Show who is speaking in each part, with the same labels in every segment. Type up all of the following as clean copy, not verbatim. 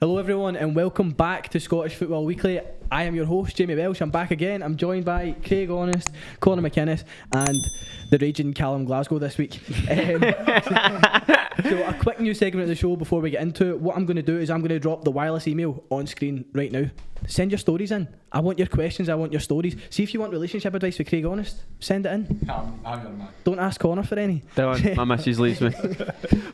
Speaker 1: Hello everyone and welcome back to Scottish Football Weekly. I am your host Jamie Welsh. I'm back again. I'm joined by Craig Honest, Conor McInnes and the raging Callum Glasgow this week. So a quick new segment of the show before we get into it. What I'm going to do is I'm going to drop the wireless email on screen right now. Send your stories in. I want your questions, I want your stories. See if you want relationship advice with Craig Honest, send it in.
Speaker 2: I'm your man.
Speaker 1: Don't ask Conor for any.
Speaker 3: Don't, my missus leaves me.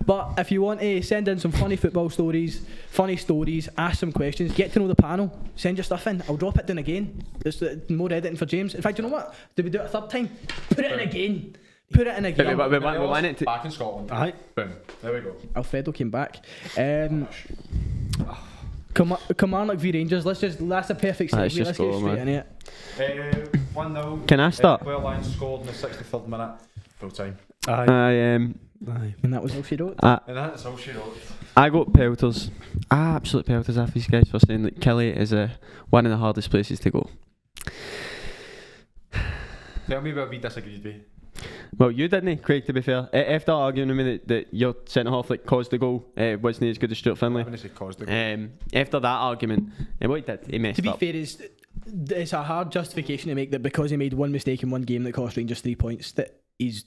Speaker 1: But if you want to send in some funny football stories, ask some questions, get to know the panel, send your stuff in. I'll drop it down again. There's more editing for James. In fact, you know what? Did we do it a third time? Put it in again. Put it in again.
Speaker 3: We want it to...
Speaker 2: Back in Scotland.
Speaker 1: Aye.
Speaker 2: Boom. There we go.
Speaker 1: Alfredo came back. Kilmarnock v Rangers. That's a perfect segue. Let's get straight in it.
Speaker 2: 1-0.
Speaker 3: Can I start?
Speaker 2: Line scored in the 63rd minute. Full time.
Speaker 1: And that was all she wrote.
Speaker 2: And that's all she wrote.
Speaker 3: I got pelters. Absolute pelters after these guys for saying that Kelly is one of the hardest places to go.
Speaker 2: Tell me where we disagreed with.
Speaker 3: Well, you didn't, Craig, to be fair. After arguing with me that your centre-half caused the goal wasn't as good as Stuart Finlay.
Speaker 2: I wouldn't say caused the goal.
Speaker 3: After that argument, what he did, he messed up.
Speaker 1: To be fair, it's a hard justification to make that because he made one mistake in one game that cost Rangers 3 points, that he's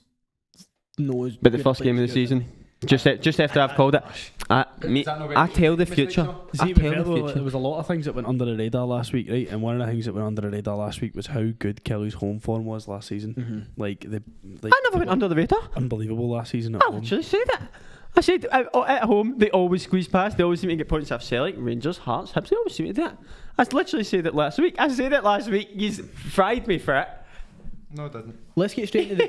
Speaker 1: knows.
Speaker 3: But the first game of the season, just after I've called it, I tell the future.
Speaker 4: There was a lot of things that went under the radar last week, right? And one of the things that went under the radar last week was how good Kelly's home form was last season.
Speaker 3: Mm-hmm. I never went under the radar.
Speaker 4: Unbelievable last season at home.
Speaker 3: I literally said it. I said at home they always squeeze past. They always seem to get points off Celtic, Rangers, Hearts, Hibs. They always seem to do that. I literally said it last week. You fried me for it.
Speaker 2: No, I didn't.
Speaker 1: Let's get straight into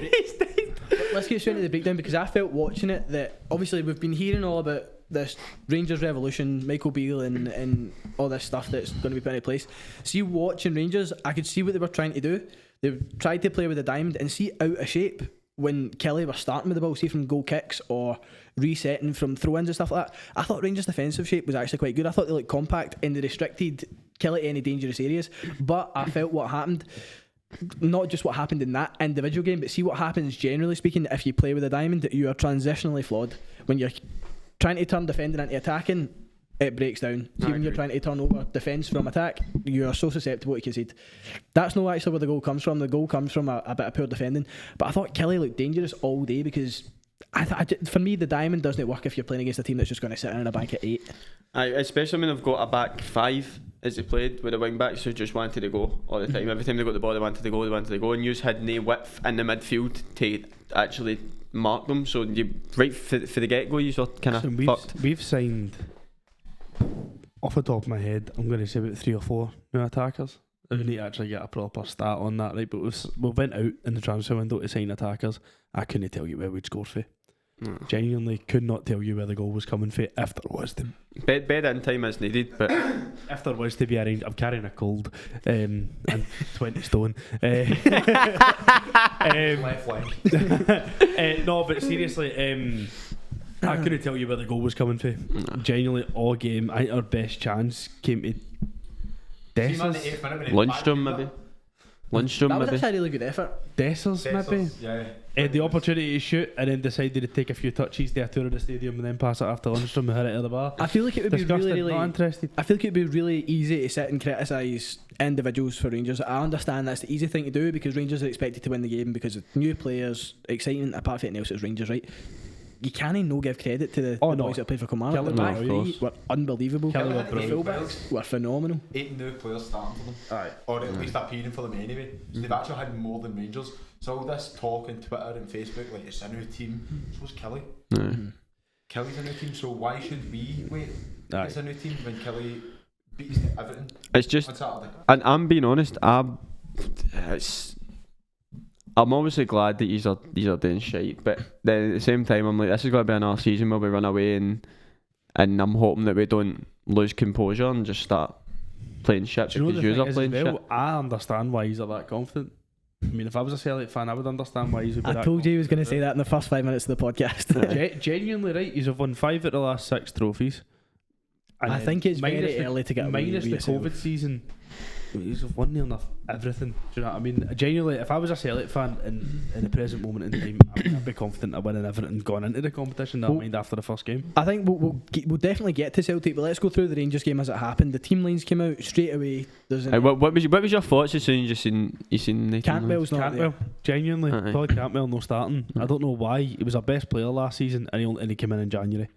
Speaker 1: the breakdown because I felt watching it that obviously we've been hearing all about this Rangers revolution, Michael Beale and all this stuff that's going to be put in place. See, watching Rangers, I could see what they were trying to do. They tried to play with a diamond and see out of shape when Kelly were starting with the ball, see from goal kicks or resetting from throw-ins and stuff like that. I thought Rangers' defensive shape was actually quite good. I thought they looked compact and they restricted Kelly to any dangerous areas. But I felt what happened, not just what happened in that individual game, but see what happens generally speaking if you play with a diamond. You are transitionally flawed. When you're trying to turn defending into attacking, it breaks down. See, when you're trying to turn over defence from attack, you are so susceptible to concede. That's not actually where the goal comes from. The goal comes from a bit of poor defending. But I thought Kelly looked dangerous all day because for me the diamond doesn't work if you're playing against a team that's just going to sit in a bank at 8.
Speaker 3: Especially when they've got a back 5 as they played with the wing backs who just wanted to go all the time. Every time they got the ball they wanted to go and use had no width in the midfield to actually mark them. So you right for the get go you were kind of fucked.
Speaker 4: We've signed, off the top of my head, I'm going to say about 3 or 4 new attackers. I need to actually get a proper stat on that, right? But we went out in the transfer window to sign attackers. I couldn't tell you where we'd scored for. Genuinely could not tell you where the goal was coming from if there was to.
Speaker 3: Bed in time is needed, but
Speaker 4: if there was to be arranged. I'm carrying a cold and 20 stone.
Speaker 2: Left leg.
Speaker 4: No, but seriously, I couldn't tell you where the goal was coming from. Genuinely, all game, I think our best chance came to
Speaker 3: Lundstrom maybe.
Speaker 1: That was actually a really good effort.
Speaker 4: Dessers maybe.
Speaker 2: Yeah.
Speaker 4: Had the opportunity to shoot and then decided to take a few touches, do a tour of the stadium and then pass it after Lundstrom and hit it out of the bar.
Speaker 1: I feel like it would be really
Speaker 4: not interested.
Speaker 1: I feel like it would be really easy to sit and criticise individuals for Rangers. I understand that's the easy thing to do because Rangers are expected to win the game because of new players, excitement. Apart from anything else, it's Rangers, right? You can't no give credit to the boys that played for Kilmarnock. The back three were unbelievable. The fullbacks were phenomenal.
Speaker 2: 8 new players starting for them.
Speaker 4: Aye.
Speaker 2: Or at least appearing for them anyway. So they've actually had more than Rangers. So all this talk on Twitter and Facebook, like it's a new team. So's Kelly. Kelly's a new team, so why should we wait? It's a new team when Kelly beats everything.
Speaker 3: It's just,
Speaker 2: on Saturday.
Speaker 3: And I'm being honest, I'm obviously glad that these are doing shite, but then at the same time I'm like, this is going to be another season where we run away and I'm hoping that we don't lose composure and just start playing shit because you are playing shit.
Speaker 4: I understand why he's that confident. I mean, if I was a Celtic fan, I would understand why he's would be
Speaker 1: I told you he was going to say that in the first 5 minutes of the podcast.
Speaker 4: Genuinely right, he's won 5 of the last 6 trophies.
Speaker 1: I think it's very early to get away
Speaker 4: minus
Speaker 1: with
Speaker 4: the
Speaker 1: yourself.
Speaker 4: COVID season. he's won near enough everything. Do you know what I mean? Genuinely, if I was a Celtic fan in the present moment in time, I'd be confident of winning everything going into the competition. Never mind after the first game.
Speaker 1: I think we'll definitely get to Celtic, but let's go through the Rangers game as it happened. The team lines came out straight away.
Speaker 3: What was your thoughts as soon as you seen the
Speaker 1: Cantwell's not there.
Speaker 4: Genuinely, probably Cantwell no starting. I don't know why. He was our best player last season, and he came in January.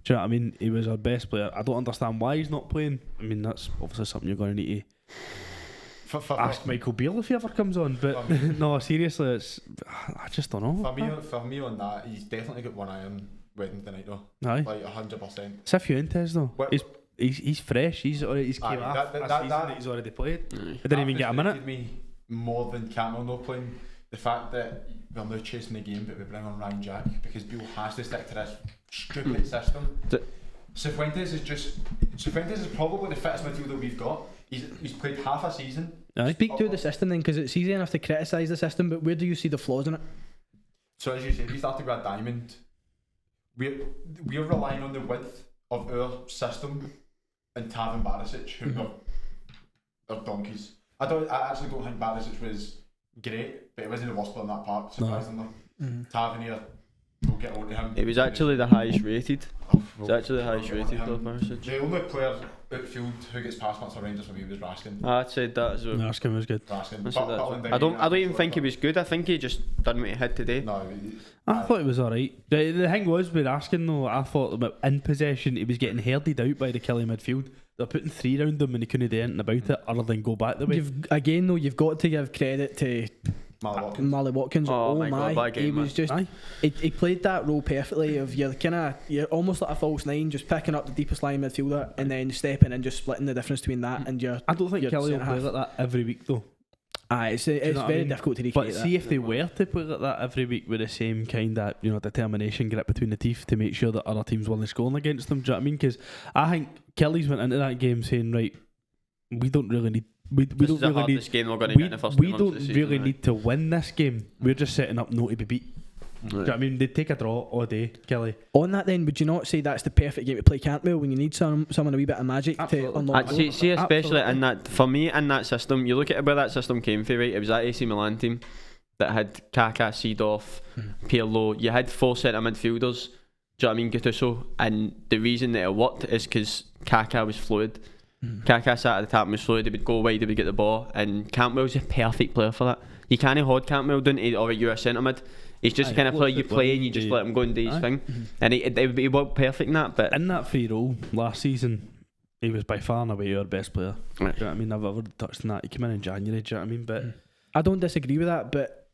Speaker 4: Do you know what I mean? He was our best player. I don't understand why he's not playing. I mean, that's obviously something you're going to need to ask Michael Beale if he ever comes on. But no, seriously, I just don't know.
Speaker 2: For me on that, he's definitely got one eye on Wednesday night though.
Speaker 4: Aye.
Speaker 2: Like 100%.
Speaker 4: Cifuentes though. He's fresh. He's came off a season that he's already played. He didn't even get a minute.
Speaker 2: Me more than Campbell not playing. The fact that we're now chasing the game, but we bring on Ryan Jack because Beale has to stick to this stupid system. Cifuentes is probably the fittest midfielder we've got. He's played half a season.
Speaker 1: Speak to the system then, because it's easy enough to criticise the system, but where do you see the flaws in it?
Speaker 2: So as you said, we started with a diamond. We're relying on the width of our system and Tav and Barisic, who are donkeys. I actually don't think Barisic was great, but he wasn't the worst player in that park, surprisingly. Tavernier, we'll get on to him.
Speaker 3: It was actually the highest rated. It's actually the highest rated though, Barisic.
Speaker 2: The only player outfield who gets past much for Rangers for me was Raskin.
Speaker 3: I'd said that as well.
Speaker 4: Raskin was good.
Speaker 3: I don't even think he was good. I think he just done what he had today.
Speaker 2: No,
Speaker 4: I thought it was alright. The thing was with Raskin though, I thought about in possession he was getting herded out by the Killie midfield. They're putting 3 around him and he couldn't do anything about it other than go back the way.
Speaker 1: You've got to give credit to Marley Watkins.
Speaker 3: Oh my God,
Speaker 1: he was just he played that role perfectly. Of you're almost like a false nine, just picking up the deepest line midfielder and then stepping and just splitting the difference between that and your.
Speaker 4: I don't think Kelly will play like that every week though.
Speaker 1: It's very difficult to recreate.
Speaker 4: But see if they were to play like that every week with the same kind of determination, grip between the teeth to make sure that other teams weren't scoring against them. Do you know what I mean? Because I think Kelly's went into that game saying, right, we don't really need. We don't really need to win this game. We're just setting up not to be beat. Do you know what I mean? They'd take a draw all day, Kelly.
Speaker 1: On that then, would you not say that's the perfect game to play Cantwell when you need someone a wee bit of magic to unlock?
Speaker 3: See, especially in that, for me, in that system, you look at where that system came from, right? It was that AC Milan team that had Kaká, Seedorf, Pirlo. You had 4 centre midfielders. Do you know what I mean? Gattuso. And the reason that it worked is because Kaká was fluid. Kaká sat at the top and was fluid. He would go wide, he would get the ball, and Cantwell's a perfect player for that. You can't hold Cantwell down to, alright, you're a centre mid. He's just the kind of player you play and you just let him go and do his thing. And he worked perfect in that. But
Speaker 4: in that free role last season, he was by far and away our best player. Do you know what I mean? I've ever touched on that. He came in January, do you know what I mean? But
Speaker 1: I don't disagree with that, but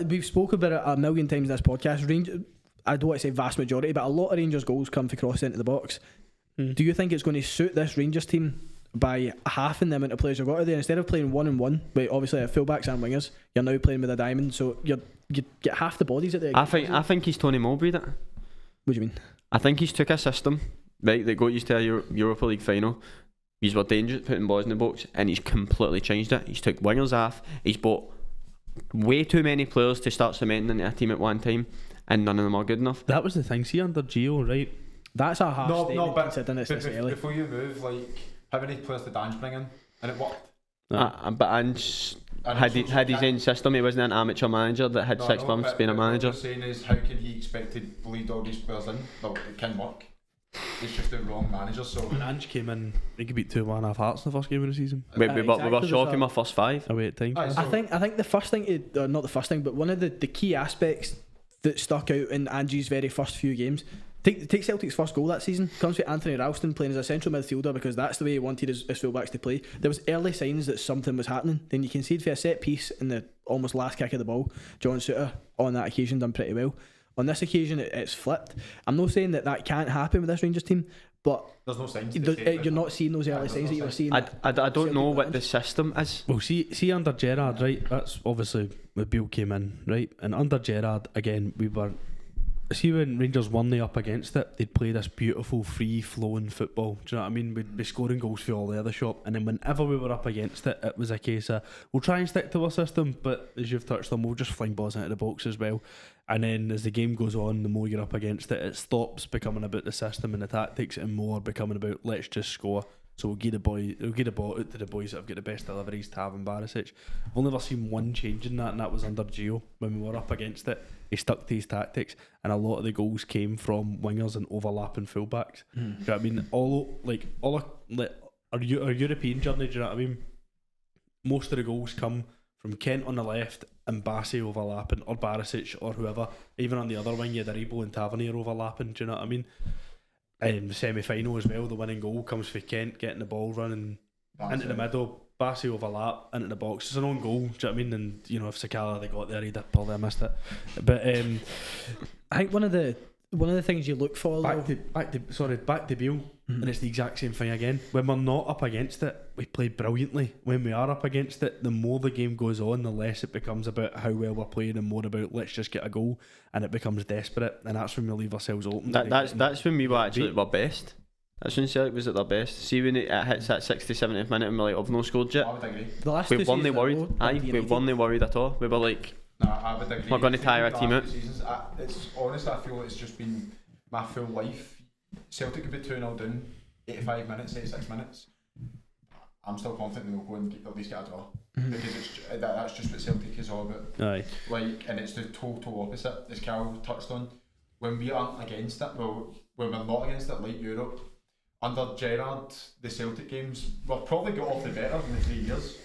Speaker 1: we've spoken about it a million times in this podcast. I don't want to say vast majority, but a lot of Rangers goals come for cross into the box. Do you think it's going to suit this Rangers team by half in the amount of players you've got there? Instead of playing 1-on-1, but obviously fullbacks and wingers, you're now playing with a diamond, so you get half the bodies at the.
Speaker 3: I think he's Tony Mowbray. That.
Speaker 1: What do you mean?
Speaker 3: I think he's took a system right that got used to a Europa League final. He's were dangerous putting balls in the box, and he's completely changed it. He's took wingers off. He's bought way too many players to start cementing into a team at one time, and none of them are good enough.
Speaker 4: That was the thing. See, under Gio, right?
Speaker 1: That's a half statement considering it's this early.
Speaker 2: Before you move, like, how many players did Ange bring in? And it worked.
Speaker 3: But Ange had his own system. He wasn't an amateur manager that had 6 months being a manager.
Speaker 2: What I'm saying is, how can he expect to bleed all these players in? Well, it can work. It's just the wrong manager. So
Speaker 4: when Ange came in, he could beat 2-1 Hearts in the first game of the season.
Speaker 3: We were shocking our first 5
Speaker 4: away at time.
Speaker 1: I think the first thing, not the first thing, but one of the key aspects that stuck out in Ange's very first few games. Take Celtic's first goal that season comes with Anthony Ralston playing as a central midfielder because that's the way he wanted his fullbacks to play. There was early signs that something was happening. Then you concede for a set piece in the almost last kick of the ball. John Souttar on that occasion done pretty well. On this occasion it's flipped. I'm not saying that can't happen with this Rangers team, but
Speaker 2: there's no signs.
Speaker 1: You're not seeing those early signs that you were seeing.
Speaker 3: I don't know what the system is.
Speaker 4: Well, see under Gerrard, right? That's obviously when Beale came in, right? And under Gerrard again, we were. See, when Rangers won they up against it, they'd play this beautiful free flowing football. Do you know what I mean? We'd be scoring goals for all the other shop, and then whenever we were up against it, it was a case of we'll try and stick to our system, but as you've touched on, we'll just fling balls into the box as well. And then as the game goes on, the more you're up against it, it stops becoming about the system and the tactics and more becoming about let's just score. So we'll give the ball out to the boys that have got the best deliveries, Tav and Barisic. I've only ever seen one change in that, and that was under Gio when we were up against it. He stuck to his tactics, and a lot of the goals came from wingers and overlapping fullbacks. Do you know what I mean? Our European journey, do you know what I mean? Most of the goals come from Kent on the left and Bassey overlapping, or Barisic or whoever. Even on the other wing, you had Aribo and Tavernier overlapping. Do you know what I mean? In the semi-final as well, the winning goal comes for Kent getting the ball running into the middle. Bassey overlap into the box. It's an own goal. Do you know what I mean? And you know, if Sakala they got there, he'd have probably missed it. But
Speaker 1: I think one of the things you look for
Speaker 4: back to Beale, and it's the exact same thing again. When we're not up against it, we play brilliantly. When we are up against it, the more the game goes on, the less it becomes about how well we're playing and more about let's just get a goal, and it becomes desperate, and that's when we leave ourselves open.
Speaker 3: That's when we were actually at our best. That's when Celtic was at their best. See when it hits that 60, 70th minute and we're like, I've no scored yet.
Speaker 2: I would agree.
Speaker 1: The last
Speaker 3: We
Speaker 1: two
Speaker 3: weren't
Speaker 1: seasons
Speaker 3: worried.
Speaker 1: in a row,
Speaker 3: We weren't worried at all. We were like,
Speaker 2: I would agree.
Speaker 3: we're going to tire our team out.
Speaker 2: It's honestly, I feel it's just been my full life. Celtic could be 2-0 down, 85 minutes, 86 minutes. I'm still confident they'll go and at least get a draw. Because that's just what Celtic is all about.
Speaker 4: Aye.
Speaker 2: Like, and it's the total opposite, as Carol touched on. When we aren't against it, when we're not against it, like Europe, under Gerrard, the Celtic games, we've probably got off the better in the 3 years.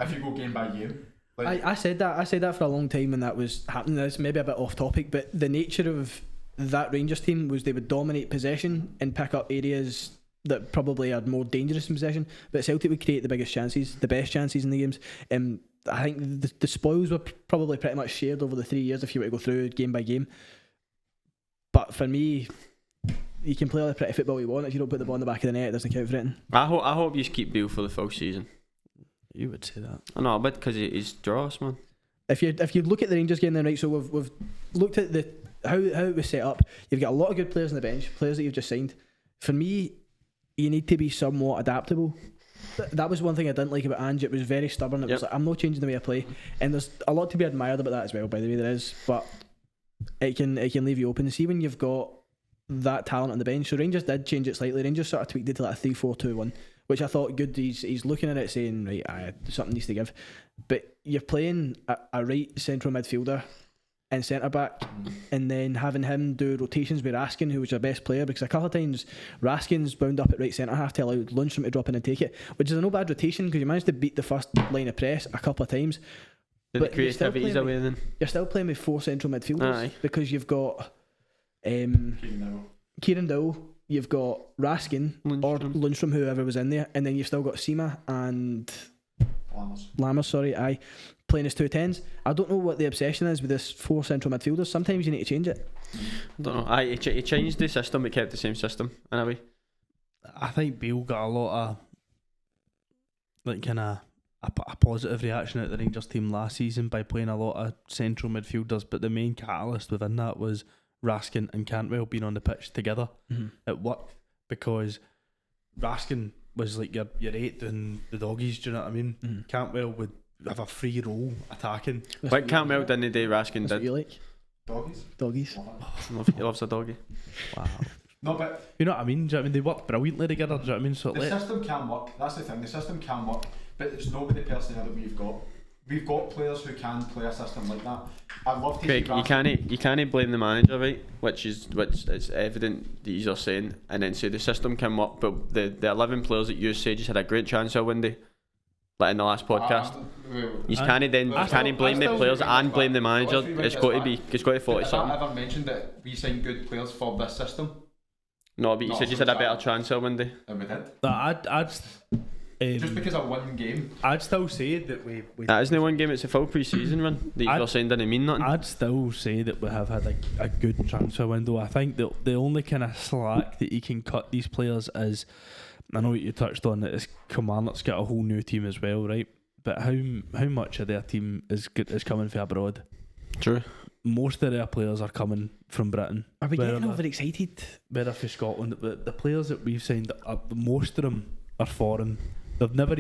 Speaker 2: If you go game by game. Like,
Speaker 1: I said that for a long time when that was happening. It's maybe a bit off topic, but the nature of that Rangers team was they would dominate possession and pick up areas that probably are more dangerous in possession, but Celtic would create the biggest chances, the best chances in the games. I think the spoils were probably pretty much shared over the 3 years if you were to go through game by game. But for me, you can play all the pretty football you want. If you don't put the ball in the back of the net, it doesn't count for anything.
Speaker 3: I hope you keep Beale for the full season.
Speaker 4: You would say that.
Speaker 3: I know, but because he's draws, man.
Speaker 1: If you look at the Rangers game then, right, so we've looked at how it was set up. You've got a lot of good players on the bench, players that you've just signed. For me, you need to be somewhat adaptable. That was one thing I didn't like about Ange. It was very stubborn. It was like, I'm not changing the way I play, and there's a lot to be admired about that as well, by the way, there is, but it can leave you open. See, when you've got that talent on the bench, so Rangers did change it slightly. Rangers sort of tweaked it to like a 3-4-2-1, which I thought good. He's looking at it saying, right, something needs to give. But you're playing a right central midfielder and centre back, and then having him do rotations with Raskin, who was your best player, because a couple of times Raskin's bound up at right centre half to allow Lundstrom to drop in and take it, which is a no bad rotation because you managed to beat the first line of press a couple of times.
Speaker 3: Did the creativity's away then?
Speaker 1: You're still playing with 4 central midfielders.
Speaker 3: Aye.
Speaker 1: Because you've got Kieran Dowell, you've got Raskin or Lundstrom, whoever was in there, and then you've still got Sima and Lammers, playing as 2 10s. I don't know what the obsession is with this 4 central midfielders. Sometimes you need to change it.
Speaker 3: I don't know. He changed the system, but kept the same system in a way.
Speaker 4: I think Beale got a lot of a positive reaction at the Rangers team last season by playing a lot of central midfielders, but the main catalyst within that was Raskin and Cantwell being on the pitch together. It worked because Raskin was like your 8 doing the doggies, do you know what I mean? Cantwell would have a free role attacking.
Speaker 3: But Cantwell didn't do, Raskin did.
Speaker 1: You like doggies?
Speaker 3: He loves a doggy.
Speaker 4: Wow.
Speaker 2: No, but
Speaker 4: you know what I mean? Do you know what I mean? They work brilliantly together. Do you know what I mean? So
Speaker 2: the system can work. That's the thing. The system can work, but it's not with the personnel that we've got. We've got players who can play a system like that. I'd love to
Speaker 3: Craig, you can't blame the manager, right? Which it's evident that you're saying, and then say the system can work, but the 11 players that you say just had a great chance out windy, like in the last podcast. You can't blame the players and blame the manager. It's got to follow something.
Speaker 2: Have I ever mentioned that we signed good players for this system?
Speaker 3: No, but you said you had a better chance out windy.
Speaker 2: And we did. Just because of one game.
Speaker 4: I'd still say that we
Speaker 3: that isn't one game, it's a full pre-season run. That you're saying didn't mean nothing.
Speaker 4: I'd still say that we have had a good transfer window. I think that the only kind of slack that you can cut these players is, I know what you touched on, that Kilmarnock's got a whole new team as well, right? But how much of their team is coming from abroad?
Speaker 3: True.
Speaker 4: Most of their players are coming from Britain.
Speaker 1: Are we getting overexcited?
Speaker 4: Better for Scotland. But the players that we've signed, most of them are foreign. They've never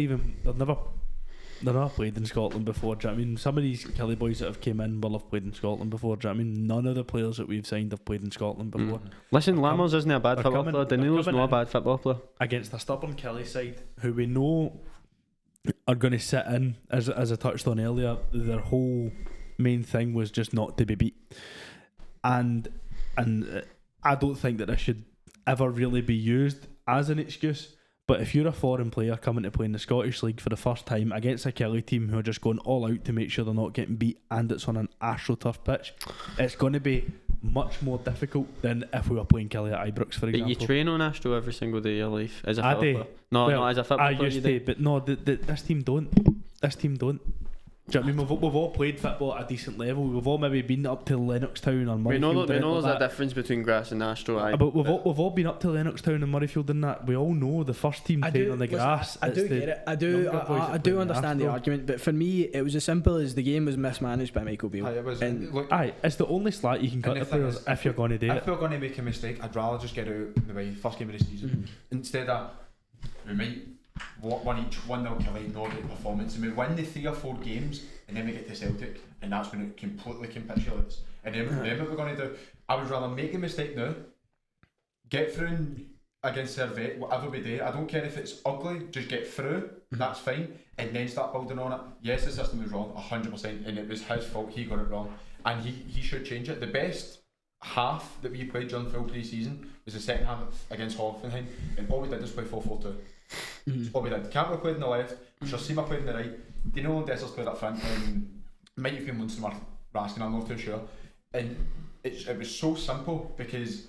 Speaker 4: they're not played in Scotland before. Do you know what I mean? Some of these Kelly boys that have came in will have played in Scotland before. Do you know what I mean? None of the players that we've signed have played in Scotland before.
Speaker 3: Listen, Lammers isn't a bad football player. Danilo's not a bad football player.
Speaker 4: Against a stubborn Kelly side, who we know are going to sit in, as I touched on earlier, their whole main thing was just not to be beat. And I don't think that this should ever really be used as an excuse. But if you're a foreign player coming to play in the Scottish League for the first time against a Kelly team who are just going all out to make sure they're not getting beat, and it's on an AstroTurf pitch, it's going to be much more difficult than if we were playing Kelly at Ibrox, for example.
Speaker 3: But you train on Astro every single day of your life as a football player. No, not as a football player.
Speaker 4: I used to, but no, this team don't. This team don't. Do you know what I mean? We've all played football at a decent level. We've all maybe been up to Lennoxtown or Murrayfield.
Speaker 3: We know there's a difference between grass and Astro.
Speaker 4: But we've all been up to Lennoxtown and Murrayfield and that. We all know the first team playing on the grass.
Speaker 1: I do get it. I do understand the argument, but for me, it was as simple as the game was mismanaged by Michael Beale.
Speaker 4: It's the only slack you can cut the players if you're going to do it.
Speaker 2: If we're going to make a mistake, I'd rather just get out the way first game of the season instead of we might one each 1-0 Kelly, no great performance, and we win the 3 or 4 games, and then we get to Celtic, and that's when it completely capitulates. And then what we're going to do, I would rather make a mistake now, get through against Servette, whatever we do. I don't care if it's ugly, just get through. That's fine, and then start building on it. Yes, the system was wrong 100%, and it was his fault. He got it wrong, and he should change it. The best half that we played during full pre-season was the second half against Hoffenheim, and all we did was play 4-4-2. All we did. Campbell played on the left, Shasima played on the right, Dino and Dessers played up front, and might have been Lundstrom or Raskin, I'm not too sure. And it was so simple because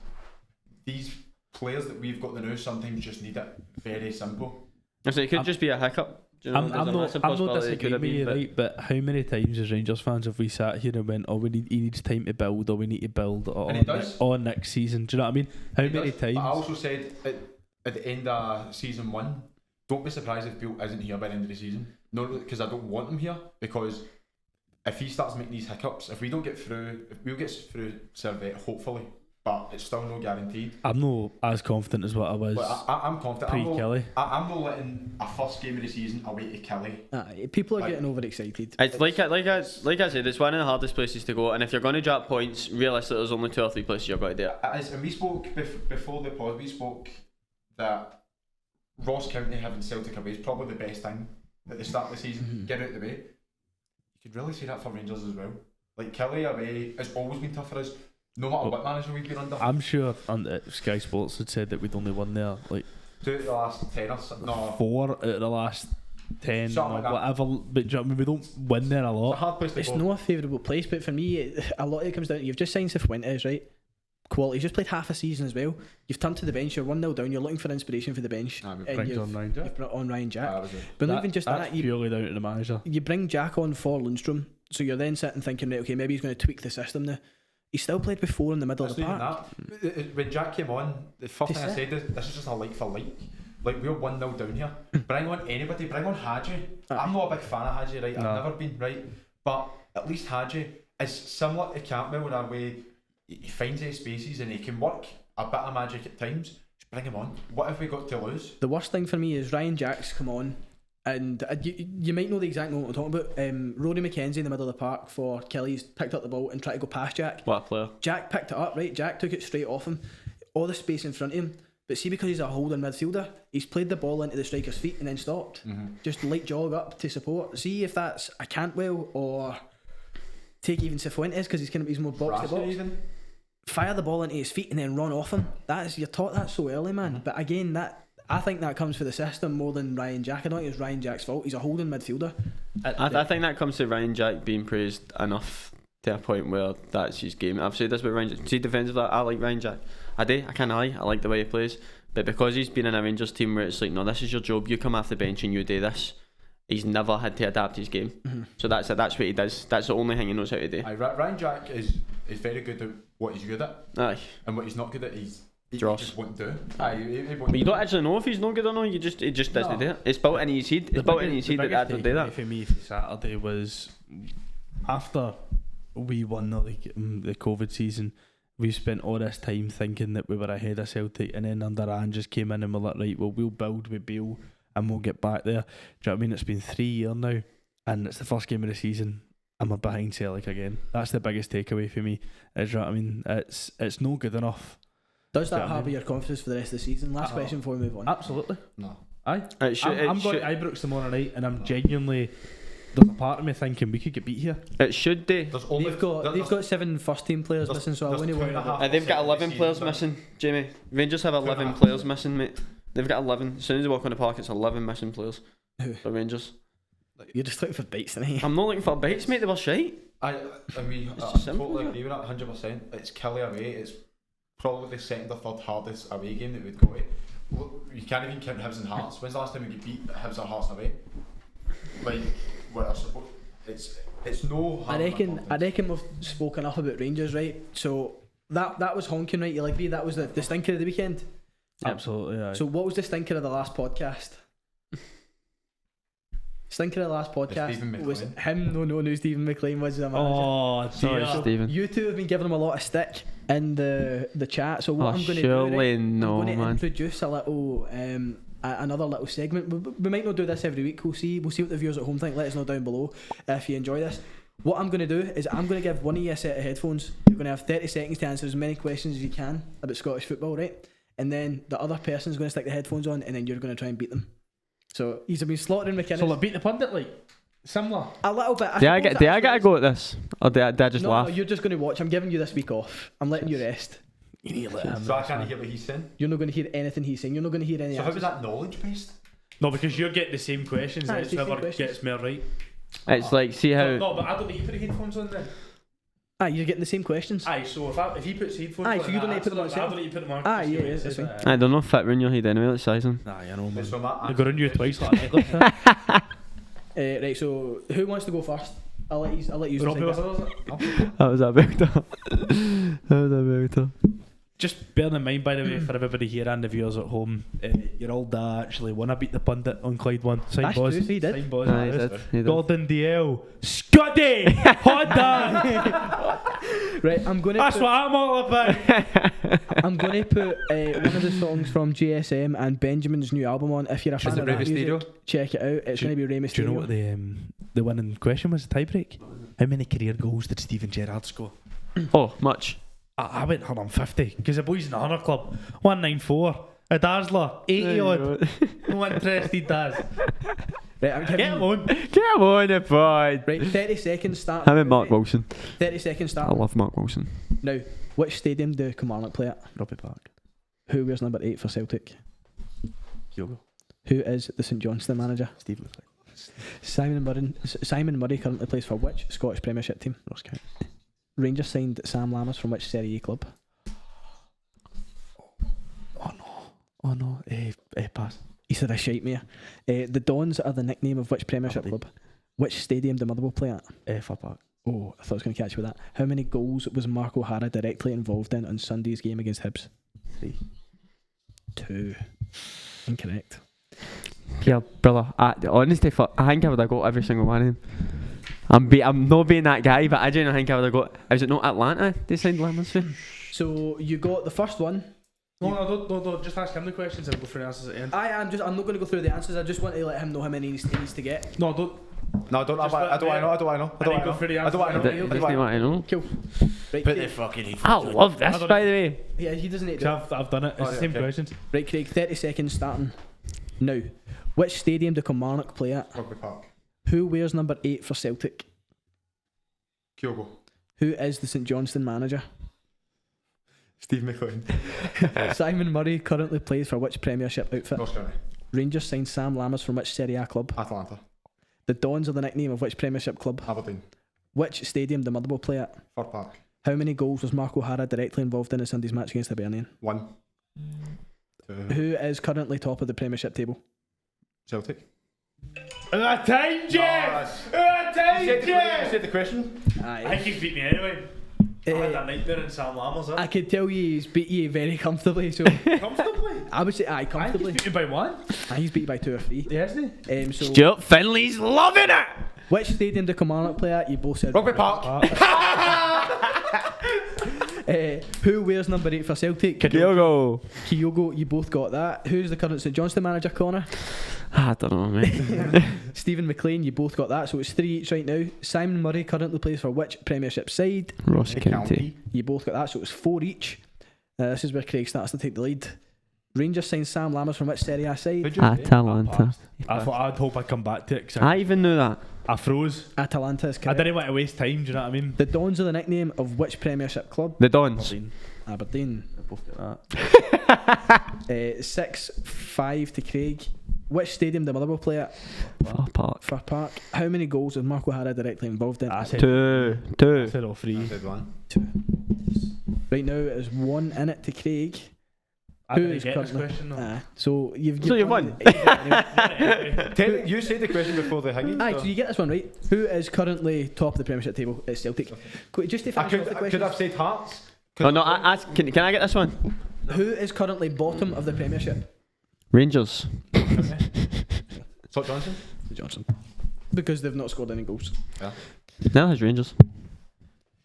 Speaker 2: these players that we've got the now sometimes just need it very simple.
Speaker 3: So it could just be a hiccup. You know,
Speaker 4: I'm not disagreeing with you, right? But how many times as Rangers fans have we sat here and went, he needs time to build, or we need to build on next season? Do you know what I mean? How many times?
Speaker 2: But I also said at the end of season 1, don't be surprised if Beale isn't here by the end of the season. No, because I don't want him here, because if he starts making these hiccups, if Beale gets through Servette, hopefully, but it's still no guaranteed.
Speaker 4: I'm not as confident as what I was.
Speaker 2: I'm confident.
Speaker 4: Pre-Kelly.
Speaker 2: I'm not letting a first game of the season away to Kelly.
Speaker 1: People are getting overexcited.
Speaker 3: It's like I said, it's one of the hardest places to go, and if you're going to drop points, realistically there's only 2 or 3 places you're going to do it.
Speaker 2: And we spoke before the pod, we spoke that Ross County having Celtic away is probably the best thing at the start of the season. Get out of the way. You could really see that for Rangers as well. Like Kelly away has always been tough for us, no matter what manager we've been under.
Speaker 4: I'm sure Sky Sports had said that we'd only won there like
Speaker 2: 2 out of the last 10 or something. No,
Speaker 4: 4 out of the last 10
Speaker 2: something
Speaker 4: or
Speaker 2: like
Speaker 4: whatever. But do you know what I mean? We don't win there a lot.
Speaker 2: It's a hard place to
Speaker 1: It's
Speaker 2: go.
Speaker 1: not a favourable place, but for me, a lot of it comes down to you've just signed Cifuentes, right? Quality. He's just played half a season as well. You've turned to the bench, you're 1-0 down, you're looking for inspiration for the bench.
Speaker 4: You've
Speaker 1: brought on Ryan Jack. But not even just
Speaker 4: that's
Speaker 1: that,
Speaker 4: purely down to the manager.
Speaker 1: You bring Jack on for Lundstrom, so you're then sitting thinking, right, okay, maybe he's going to tweak the system now. He still played with 4 in the middle of the park.
Speaker 2: When Jack came on, the first thing I said is, this is just a like for like. Like, we're 1-0 down here. Bring on anybody, bring on Hadji. I'm not a big fan of Hadji, right? I've never been, right? But at least Hadji is similar to Campbell in a way. He finds his spaces and he can work a bit of magic at times. Just bring him on. What have we got to lose?
Speaker 1: The worst thing for me is Ryan Jack's come on, and you might know the exact moment I'm talking about. Rory McKenzie in the middle of the park for Kelly's picked up the ball and tried to go past Jack.
Speaker 3: What a player.
Speaker 1: Jack picked it up, right? Jack took it straight off him. All the space in front of him. But see, because he's a holding midfielder, he's played the ball into the striker's feet and then stopped. Just light jog up to support. See if that's a Cantwell or take even Cifuentes, because he's more box to box.
Speaker 2: Even
Speaker 1: fire the ball into his feet and then run off him. You're taught that so early, man. But again, I think that comes for the system more than Ryan Jack. I don't think it's Ryan Jack's fault. He's a holding midfielder.
Speaker 3: I think that comes to Ryan Jack being praised enough to a point where that's his game. I've said this about Ryan Jack. See, defensively, I like Ryan Jack. I can't lie. I like the way he plays. But because he's been in a Rangers team where it's like, no, this is your job. You come off the bench and you do this. He's never had to adapt his game. So that's what he does. That's the only thing he knows how to do.
Speaker 2: Ryan Jack is very good at what he's good at.
Speaker 3: Aye.
Speaker 2: And what he's not good at, he just won't do.
Speaker 3: But you don't actually know if he's not good or not. He just doesn't do it. It's built in his head. It's built in his head that to do that.
Speaker 4: For me, for Saturday was after we won the COVID season. We spent all this time thinking that we were ahead of Celtic, and then under Ange just came in and we're like, right, well, we'll build with Beale and we'll get back there. Do you know what I mean? It's been 3 years now and it's the first game of the season, and we're behind Celtic again. That's the biggest takeaway for me. Is, you know what I mean? It's no good enough.
Speaker 1: Does that harbour your confidence for the rest of the season? Last question before we move on.
Speaker 4: Absolutely.
Speaker 2: No.
Speaker 4: Aye.
Speaker 3: It should,
Speaker 4: I'm going to Ibrox tomorrow night, and I'm genuinely. There's a part of me thinking we could get beat here.
Speaker 3: It should do.
Speaker 1: They've got 7 first team players missing, so I wouldn't worry about it.
Speaker 3: They've got 11 players missing, Jamie. Rangers have 11 players missing, mate. They've got 11. As soon as they walk on the park, it's 11 missing players.
Speaker 1: Who?
Speaker 3: The Rangers.
Speaker 1: You're just looking for bites tonight.
Speaker 3: I'm not looking for bites, mate. They were shite.
Speaker 2: I mean,
Speaker 3: It's
Speaker 2: I
Speaker 3: just simple,
Speaker 2: totally
Speaker 3: isn't
Speaker 2: agree with that, 100%. It's Kelly away. It's probably the second or third hardest away game that we'd go to. Look, you can't even count Hibs and Hearts. When's the last time we get beat Hibs or Hearts away? Like, what I suppose it's no.
Speaker 1: I reckon we've spoken up about Rangers, right? So that was honking, right? You'll agree that was the stinker of the weekend.
Speaker 4: Absolutely. Aye.
Speaker 1: So what was the stinker of the last podcast? Stinker of the last podcast was him no knowing who Stephen McLean was as a manager.
Speaker 4: Oh,
Speaker 3: Sorry,
Speaker 4: dear.
Speaker 3: Stephen.
Speaker 1: You two have been giving him a lot of stick in the chat. So what I'm going to do,
Speaker 3: surely
Speaker 1: right,
Speaker 3: no,
Speaker 1: I'm going to
Speaker 3: man.
Speaker 1: introduce a little another little segment. We might not do this every week. We'll see what the viewers at home think. Let us know down below if you enjoy this. What I'm going to do is I'm going to give one of you a set of headphones. You're going to have 30 seconds to answer as many questions as you can about Scottish football, right? And then the other person's going to stick the headphones on, and then you're going to try and beat them. So he's been slaughtering McInnes.
Speaker 4: So like beat the pundit, like similar.
Speaker 1: A little bit.
Speaker 3: Do I get a go at this? Or do I just laugh?
Speaker 1: No, you're just going to watch. I'm giving you this week off. I'm letting you rest.
Speaker 4: You need to let him.
Speaker 2: So I can't hear what he's saying.
Speaker 1: You're not going to hear anything he's saying. You're not going to hear any
Speaker 2: So how
Speaker 1: answers.
Speaker 2: was that knowledge based?
Speaker 4: No, because you're getting the same questions.
Speaker 1: Aye,
Speaker 4: And
Speaker 1: it's
Speaker 4: it's
Speaker 1: the same
Speaker 4: whoever
Speaker 1: questions.
Speaker 4: gets more right.
Speaker 3: It's like, see how.
Speaker 4: No, but I don't need you put the headphones on then.
Speaker 1: You're getting the same questions.
Speaker 4: Aye, so if he puts headphones
Speaker 1: Aye,
Speaker 4: on,
Speaker 1: so you don't need to put them on
Speaker 4: I
Speaker 1: yourself.
Speaker 4: don't need to put them on.
Speaker 1: Aye, yeah, that's fine.
Speaker 3: I don't know, fit around your head anyway, let's size them.
Speaker 4: Nah, you know, man.
Speaker 2: So Matt,
Speaker 4: I got on you twice like a necklace.
Speaker 1: Right, so who wants to go first? I'll let you.
Speaker 4: Robbie was
Speaker 3: That was a belter.
Speaker 4: Just bearing in mind, by the way, for everybody here and the viewers at home, your old dad actually won a beat the pundit on Clyde one. Sign
Speaker 1: That's
Speaker 4: boss.
Speaker 1: true, he did.
Speaker 4: Sign boss.
Speaker 3: Aye, he did.
Speaker 4: Gordon DL. Scotty! Honda!
Speaker 1: Right, I'm going to.
Speaker 4: That's what I'm all about.
Speaker 1: I'm going to put one of the songs from GSM and Benjamin's new album on. If you're a fan of that music, check it out. It's going to be Rey Mysterio.
Speaker 4: Do you know what the winning question was? The tiebreak. How many career goals did Steven Gerrard score?
Speaker 3: Oh, much.
Speaker 4: I went 150 because the boys in the 100 club 194. A Dazzler 80 odd. No interested, Daz.
Speaker 1: Right, I'm
Speaker 4: Get him on.
Speaker 3: Come on, the boy.
Speaker 1: Right, 30 seconds start.
Speaker 3: I'm in Mark Wilson.
Speaker 1: 30 seconds start.
Speaker 3: I love Mark Wilson.
Speaker 1: Now, which stadium do Kilmarnock play at?
Speaker 4: Robbie Park.
Speaker 1: Who wears number 8 for Celtic?
Speaker 4: Yogo.
Speaker 1: Who is the St Johnstone manager?
Speaker 4: Steve McLean.
Speaker 1: Simon Murray currently plays for which Scottish Premiership team?
Speaker 4: Ross County.
Speaker 1: Rangers signed Sam Lammers from which Serie A club?
Speaker 4: Oh no. Pass.
Speaker 1: He said I shite me. The Dons are the nickname of which Premiership
Speaker 4: Aberdeen.
Speaker 1: club? Which stadium do Motherwell play at?
Speaker 4: Far Park.
Speaker 1: Oh, I thought I was going to catch you with that. How many goals was Mark O'Hara directly involved in on Sunday's game against Hibs?
Speaker 4: 3.
Speaker 1: 2. Incorrect.
Speaker 3: Yeah, brother. Honestly, I think I would have got every single one of them. I'm not being that guy, but I genuinely think I would have got. Is it not Atlanta they signed Lammers for?
Speaker 1: So you got the first one.
Speaker 4: No, don't. Just ask him the questions and we'll go through the answers at the end.
Speaker 1: I'm not going to go through the answers. I just want to let him know how many he needs to get.
Speaker 4: No, don't.
Speaker 2: No, I don't know.
Speaker 4: Just
Speaker 2: I don't know. I don't know. I don't
Speaker 4: go through the
Speaker 2: know. I don't
Speaker 4: answers.
Speaker 2: know.
Speaker 3: Does he want to know?
Speaker 1: Cool. Right,
Speaker 2: Put the
Speaker 1: Craig.
Speaker 2: fucking.
Speaker 3: I love this, by the way.
Speaker 1: Yeah, he doesn't need to do it.
Speaker 4: I've done it. It's the same
Speaker 2: okay.
Speaker 4: questions.
Speaker 1: Right, Craig. 30 seconds starting now. Which stadium do Kilmarnock play at?
Speaker 2: Rugby Park.
Speaker 1: Who wears number 8 for Celtic?
Speaker 2: Kyogo.
Speaker 1: Who is the St Johnstone manager?
Speaker 2: Steve McLean.
Speaker 1: Simon Murray currently plays for which Premiership outfit?
Speaker 2: Ross County.
Speaker 1: Rangers signed Sam Lammers from which Serie A club?
Speaker 2: Atlanta.
Speaker 1: The Dons are the nickname of which Premiership club?
Speaker 2: Aberdeen.
Speaker 1: Which stadium do Motherwell play at?
Speaker 2: Far Park.
Speaker 1: How many goals was Mark O'Hara directly involved in Sunday's match against Hibernian?
Speaker 2: 1. 2.
Speaker 1: Who is currently top of the Premiership table?
Speaker 2: Celtic.
Speaker 4: Time, Jeff! Time,
Speaker 2: You
Speaker 4: Jeff!
Speaker 2: said the question.
Speaker 4: I think he's beat me anyway. I had that nightmare in Sam Lammers.
Speaker 1: I could tell you he's beat you very comfortably, so
Speaker 4: Comfortably?
Speaker 1: I would say aye,
Speaker 4: I think
Speaker 1: comfortably.
Speaker 4: he's beat me by 1.
Speaker 1: He's beat you by 2 or 3.
Speaker 4: Yeah, isn't he?
Speaker 1: So
Speaker 3: Stuart Finley's loving it.
Speaker 1: which stadium do Kilmarnock play at? You both said
Speaker 2: Rugby Park.
Speaker 1: Who wears number 8 for Celtic?
Speaker 3: Kyogo.
Speaker 1: Kyogo, you both got that. Who's the current St Johnstone manager, Connor?
Speaker 3: I don't know, mate.
Speaker 1: Stephen McLean, you both got that. So it's 3 each right now. Simon Murray currently plays for which Premiership side?
Speaker 3: Ross County.
Speaker 1: You both got that. So it's 4 each. This is where Craig starts to take the lead. Rangers signed Sam Lammers from which Serie A side?
Speaker 3: Atalanta.
Speaker 4: I'd hope I'd come back to it. 'Cause
Speaker 3: I even knew that.
Speaker 4: I froze.
Speaker 1: Atalanta is
Speaker 4: I
Speaker 1: correct.
Speaker 4: didn't want to waste time. Do you know what I mean?
Speaker 1: The Dons are the nickname of which Premiership club?
Speaker 3: The Dons.
Speaker 1: Aberdeen.
Speaker 4: I both got that.
Speaker 1: 6-5 to Craig. Which stadium did Motherwell play at?
Speaker 3: Far Park.
Speaker 1: Fir Park. How many goals was Marco Hara directly involved in?
Speaker 4: I said
Speaker 3: 2.
Speaker 4: I said all 3.
Speaker 2: I said 1.
Speaker 1: 2. Right now it is 1 in it to Craig.
Speaker 4: I
Speaker 1: Who
Speaker 4: didn't
Speaker 1: is
Speaker 4: get this
Speaker 1: currently-
Speaker 4: question though.
Speaker 1: So you've
Speaker 3: won.
Speaker 1: Anyway.
Speaker 2: You said the question before the hanging.
Speaker 1: Aye, so you get this one right. Who is currently top of the Premiership table? It's Celtic. Just to
Speaker 2: I
Speaker 1: finish off the
Speaker 2: could
Speaker 1: question,
Speaker 2: have said Hearts.
Speaker 3: Oh no, can I get this one?
Speaker 1: who is currently bottom of the Premiership?
Speaker 3: Rangers.
Speaker 2: Scott Johnson.
Speaker 1: Johnson. Because they've not scored any goals.
Speaker 3: Now has Rangers.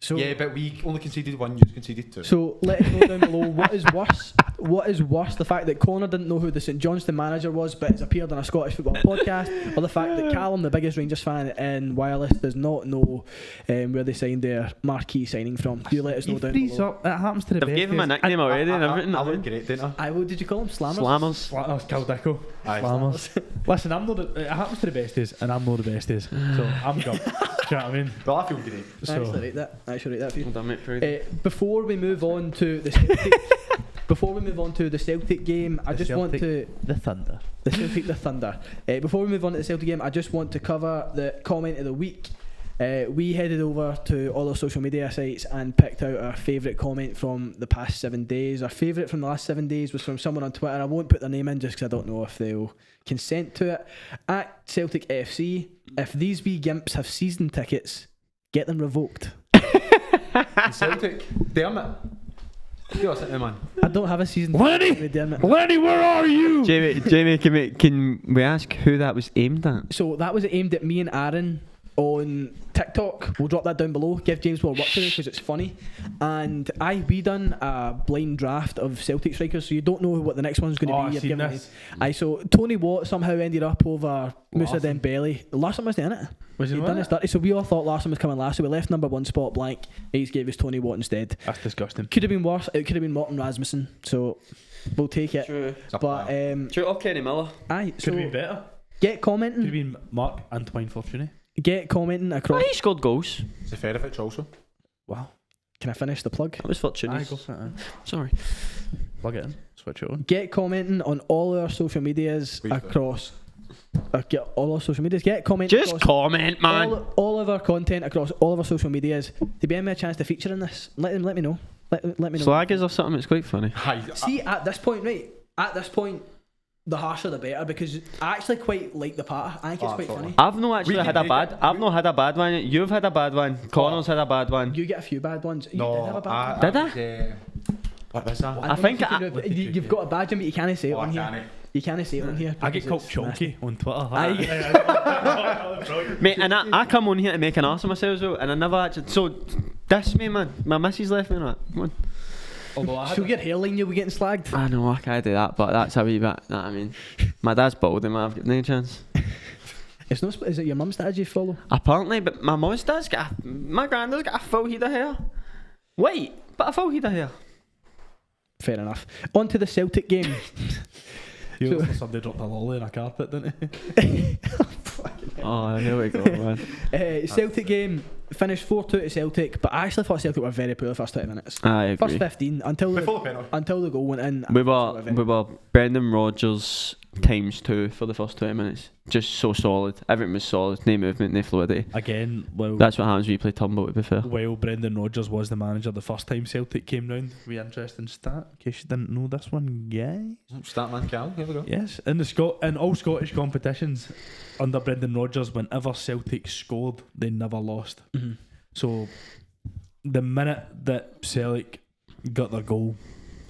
Speaker 1: So
Speaker 2: Yeah, but we only conceded 1. You conceded 2.
Speaker 1: So let us know down below what is worse. What is worse, the fact that Connor didn't know who the St Johnstone manager was, but it's appeared on a Scottish football podcast, or the fact that Callum, the biggest Rangers fan in Wireless, does not know where they signed their marquee signing from? Do let us know down below.
Speaker 4: Up. It happens to the
Speaker 3: They've
Speaker 4: best.
Speaker 3: gave him a nickname already and everything.
Speaker 2: I look great, didn't I?
Speaker 1: What did you call them? Slammers?
Speaker 3: Slammers.
Speaker 4: That's Caldecco.
Speaker 2: Aye.
Speaker 4: Slammers. Listen, I'm not. It happens to the besties, and I'm not the besties. So I'm gone. Do you know what I mean?
Speaker 2: Well, I feel great.
Speaker 1: I
Speaker 4: So
Speaker 1: actually rate that. I should rate that for you.
Speaker 3: Well done, mate, proud.
Speaker 1: Before we move on to the Celtic, game, I just want to
Speaker 4: the Thunder.
Speaker 1: the Thunder. Before we move on to the Celtic game, I just want to cover the comment of the week. We headed over to all our social media sites and picked out our favourite comment from the past 7 days. Our favourite from the last 7 days was from someone on Twitter. I won't put their name in just because I don't know if they'll consent to it. At Celtic FC, if these wee gimps have season tickets, get them revoked.
Speaker 2: And Celtic. Dermot. You're sitting there, man.
Speaker 1: I don't have a season
Speaker 4: Lenny!
Speaker 1: ticket. Damn it.
Speaker 4: Lenny, where are you?
Speaker 3: Jamie, can we ask who that was aimed at?
Speaker 1: So that was aimed at me and Aaron on TikTok. We'll drop that down below. Give James more work to do because it's funny. And we done a blind draft of Celtic strikers, so you don't know what the next one's going to be.
Speaker 4: I've seen
Speaker 1: given
Speaker 4: this.
Speaker 1: so Tony Watt somehow ended up over Moussa Dembele. Larson wasn't in it.
Speaker 4: Was he
Speaker 1: He'd
Speaker 4: not
Speaker 1: done
Speaker 4: in
Speaker 1: his
Speaker 4: it?
Speaker 1: 30, so we all thought Larson was coming last, so we left number 1 spot blank. He gave us Tony Watt instead.
Speaker 4: That's disgusting.
Speaker 1: Could have been worse. It could have been Morton Rasmussen. So we'll take it.
Speaker 3: True.
Speaker 1: But
Speaker 3: True, or Kenny Miller.
Speaker 1: aye,
Speaker 4: Could
Speaker 1: so
Speaker 4: have been better.
Speaker 1: get
Speaker 4: Could have
Speaker 1: commenting.
Speaker 4: been Mark Antoine Fortuny.
Speaker 1: Get commenting across.
Speaker 3: He scored goals.
Speaker 2: It's a Ferrovich also.
Speaker 4: Wow.
Speaker 1: Can I finish the plug?
Speaker 3: That was Fortuny.
Speaker 4: Aye, go for it.
Speaker 3: Sorry.
Speaker 4: Plug it in. Switch it on.
Speaker 1: Get commenting on all our social medias
Speaker 2: Please do.
Speaker 1: across. Get all our social medias. Get commenting.
Speaker 3: Just
Speaker 1: across
Speaker 3: comment, man.
Speaker 1: all of our content across all of our social medias. To be me a chance to feature in this, let me know. Let me know.
Speaker 3: Slag is or something. It's quite funny.
Speaker 2: Aye.
Speaker 1: See, at this point, the harsher the better, because I actually quite like the part. I think it's quite
Speaker 2: absolutely.
Speaker 1: funny.
Speaker 3: I've not actually
Speaker 2: We
Speaker 3: had
Speaker 2: can
Speaker 3: a
Speaker 2: make
Speaker 3: bad.
Speaker 2: it.
Speaker 3: I've not had a bad one. You've had a bad one. Connor's had a bad one.
Speaker 1: You get a few bad ones. You
Speaker 2: No,
Speaker 1: did have a bad one.
Speaker 3: Did I?
Speaker 2: What was that?
Speaker 1: I
Speaker 3: I
Speaker 1: don't
Speaker 3: think
Speaker 1: know if
Speaker 3: I-
Speaker 1: you can do it. You've got a badge on, but you can't say it on here. You can't say it on here.
Speaker 4: I get
Speaker 1: because
Speaker 4: called
Speaker 1: it's nasty.
Speaker 4: Chonky on Twitter.
Speaker 3: Mate, and I come on here to make an arse of myself, though, and I never actually. So, diss me, man. My missus left me on that. Come on.
Speaker 4: Although I had
Speaker 1: So your hairline, you'll be getting slagged.
Speaker 3: I know, I can't do that, but that's a wee bit. Know what I mean? My dad's balding, man. I've got no chance.
Speaker 1: It's not. Is it your mum's dad you follow?
Speaker 3: Apparently, but my mum's dad's got. My granddad's got a full head of hair. Wait, but a full head of hair.
Speaker 1: Fair enough. On to the Celtic game.
Speaker 4: You
Speaker 1: So-
Speaker 4: know, somebody dropped a lolly in a carpet, didn't he?
Speaker 3: Oh, here we go, man.
Speaker 1: Celtic game finished 4-2 to Celtic, but I actually thought Celtic were very poor the first 20 minutes.
Speaker 3: I
Speaker 1: First
Speaker 3: agree.
Speaker 1: 15 until
Speaker 2: Before the penalty.
Speaker 1: the goal went in.
Speaker 3: We
Speaker 1: Celtic
Speaker 3: were Brendan Rodgers ×2 for the first 20 minutes. Just so solid. Everything was solid. No movement, no fluidity.
Speaker 4: Again, well,
Speaker 3: That's what happens when you play Turnbull, to be fair.
Speaker 4: while Brendan Rodgers was the manager the first time Celtic came round. Interesting stat, in case you didn't know this one, guys.
Speaker 2: Statman Cal, here we go.
Speaker 4: Yes, in all Scottish competitions under Brendan Rodgers, whenever Celtic scored, they never lost.
Speaker 1: Mhm.
Speaker 4: So the minute that Celtic got their goal,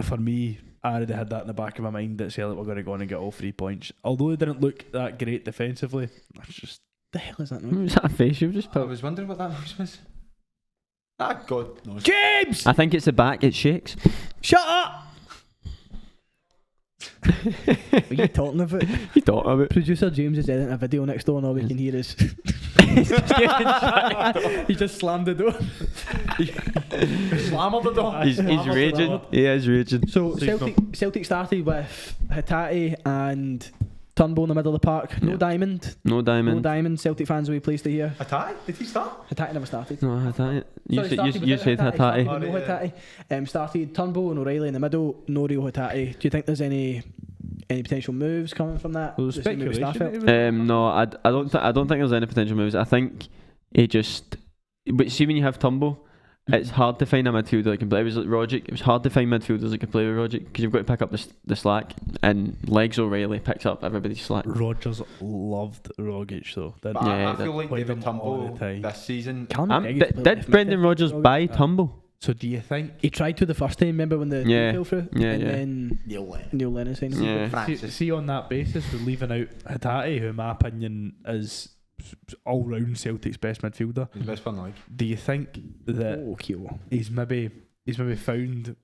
Speaker 4: for me, I already had that in the back of my mind that Celtic were going to go on and get all 3 points. Although they didn't look that great defensively, that's just
Speaker 1: The hell is that
Speaker 3: What
Speaker 1: noise?
Speaker 3: was that face you just
Speaker 2: I
Speaker 3: put?
Speaker 2: was wondering what that noise was. Ah, God knows.
Speaker 1: James!
Speaker 3: I think it's the back. It shakes.
Speaker 1: Shut up! What are you talking about?
Speaker 3: You thought of it.
Speaker 1: Producer James is editing a video next door and all we can hear is he just slammed the door.
Speaker 2: Slam on the door.
Speaker 3: He's raging. He is raging.
Speaker 1: So Celtic started with Hatate and Turnbull in the middle of the park. No diamond.
Speaker 3: No diamond.
Speaker 1: Celtic fans will be pleased to hear.
Speaker 2: Hatate? Did he start?
Speaker 1: Hatate never started.
Speaker 3: No, Hatate. You said
Speaker 1: Hatate.
Speaker 3: Hatate.
Speaker 1: No Hatate. Started Turnbull and O'Reilly in the middle. No real Hatate. Do you think there's any potential moves coming from that?
Speaker 4: Well, speculation.
Speaker 3: No, I don't think there's any potential moves. I think he just. But see, when you have Turnbull, it's hard to find a midfielder that can play. It was like Rogic. It was hard to find midfielders that can play with Rogic because you've got to pick up the slack. And Legs O'Reilly picks up everybody's slack.
Speaker 4: Rodgers loved Rogic though.
Speaker 2: But I feel like
Speaker 4: played
Speaker 2: David
Speaker 4: him all
Speaker 2: Turnbull
Speaker 4: the time.
Speaker 2: this season.
Speaker 3: Did Brendan Rodgers buy Turnbull?
Speaker 4: So do you think
Speaker 1: He tried to the first time, remember when the
Speaker 3: Yeah.
Speaker 1: fell through?
Speaker 3: Yeah,
Speaker 1: and
Speaker 3: yeah.
Speaker 1: then Neil Lennon signed him.
Speaker 3: Yeah.
Speaker 2: Francis.
Speaker 4: see on that basis we're leaving out Hatate, who in my opinion is all round Celtic's best midfielder.
Speaker 2: He's the best player in the league.
Speaker 4: Do you think that
Speaker 1: Oh, cute.
Speaker 4: he's maybe found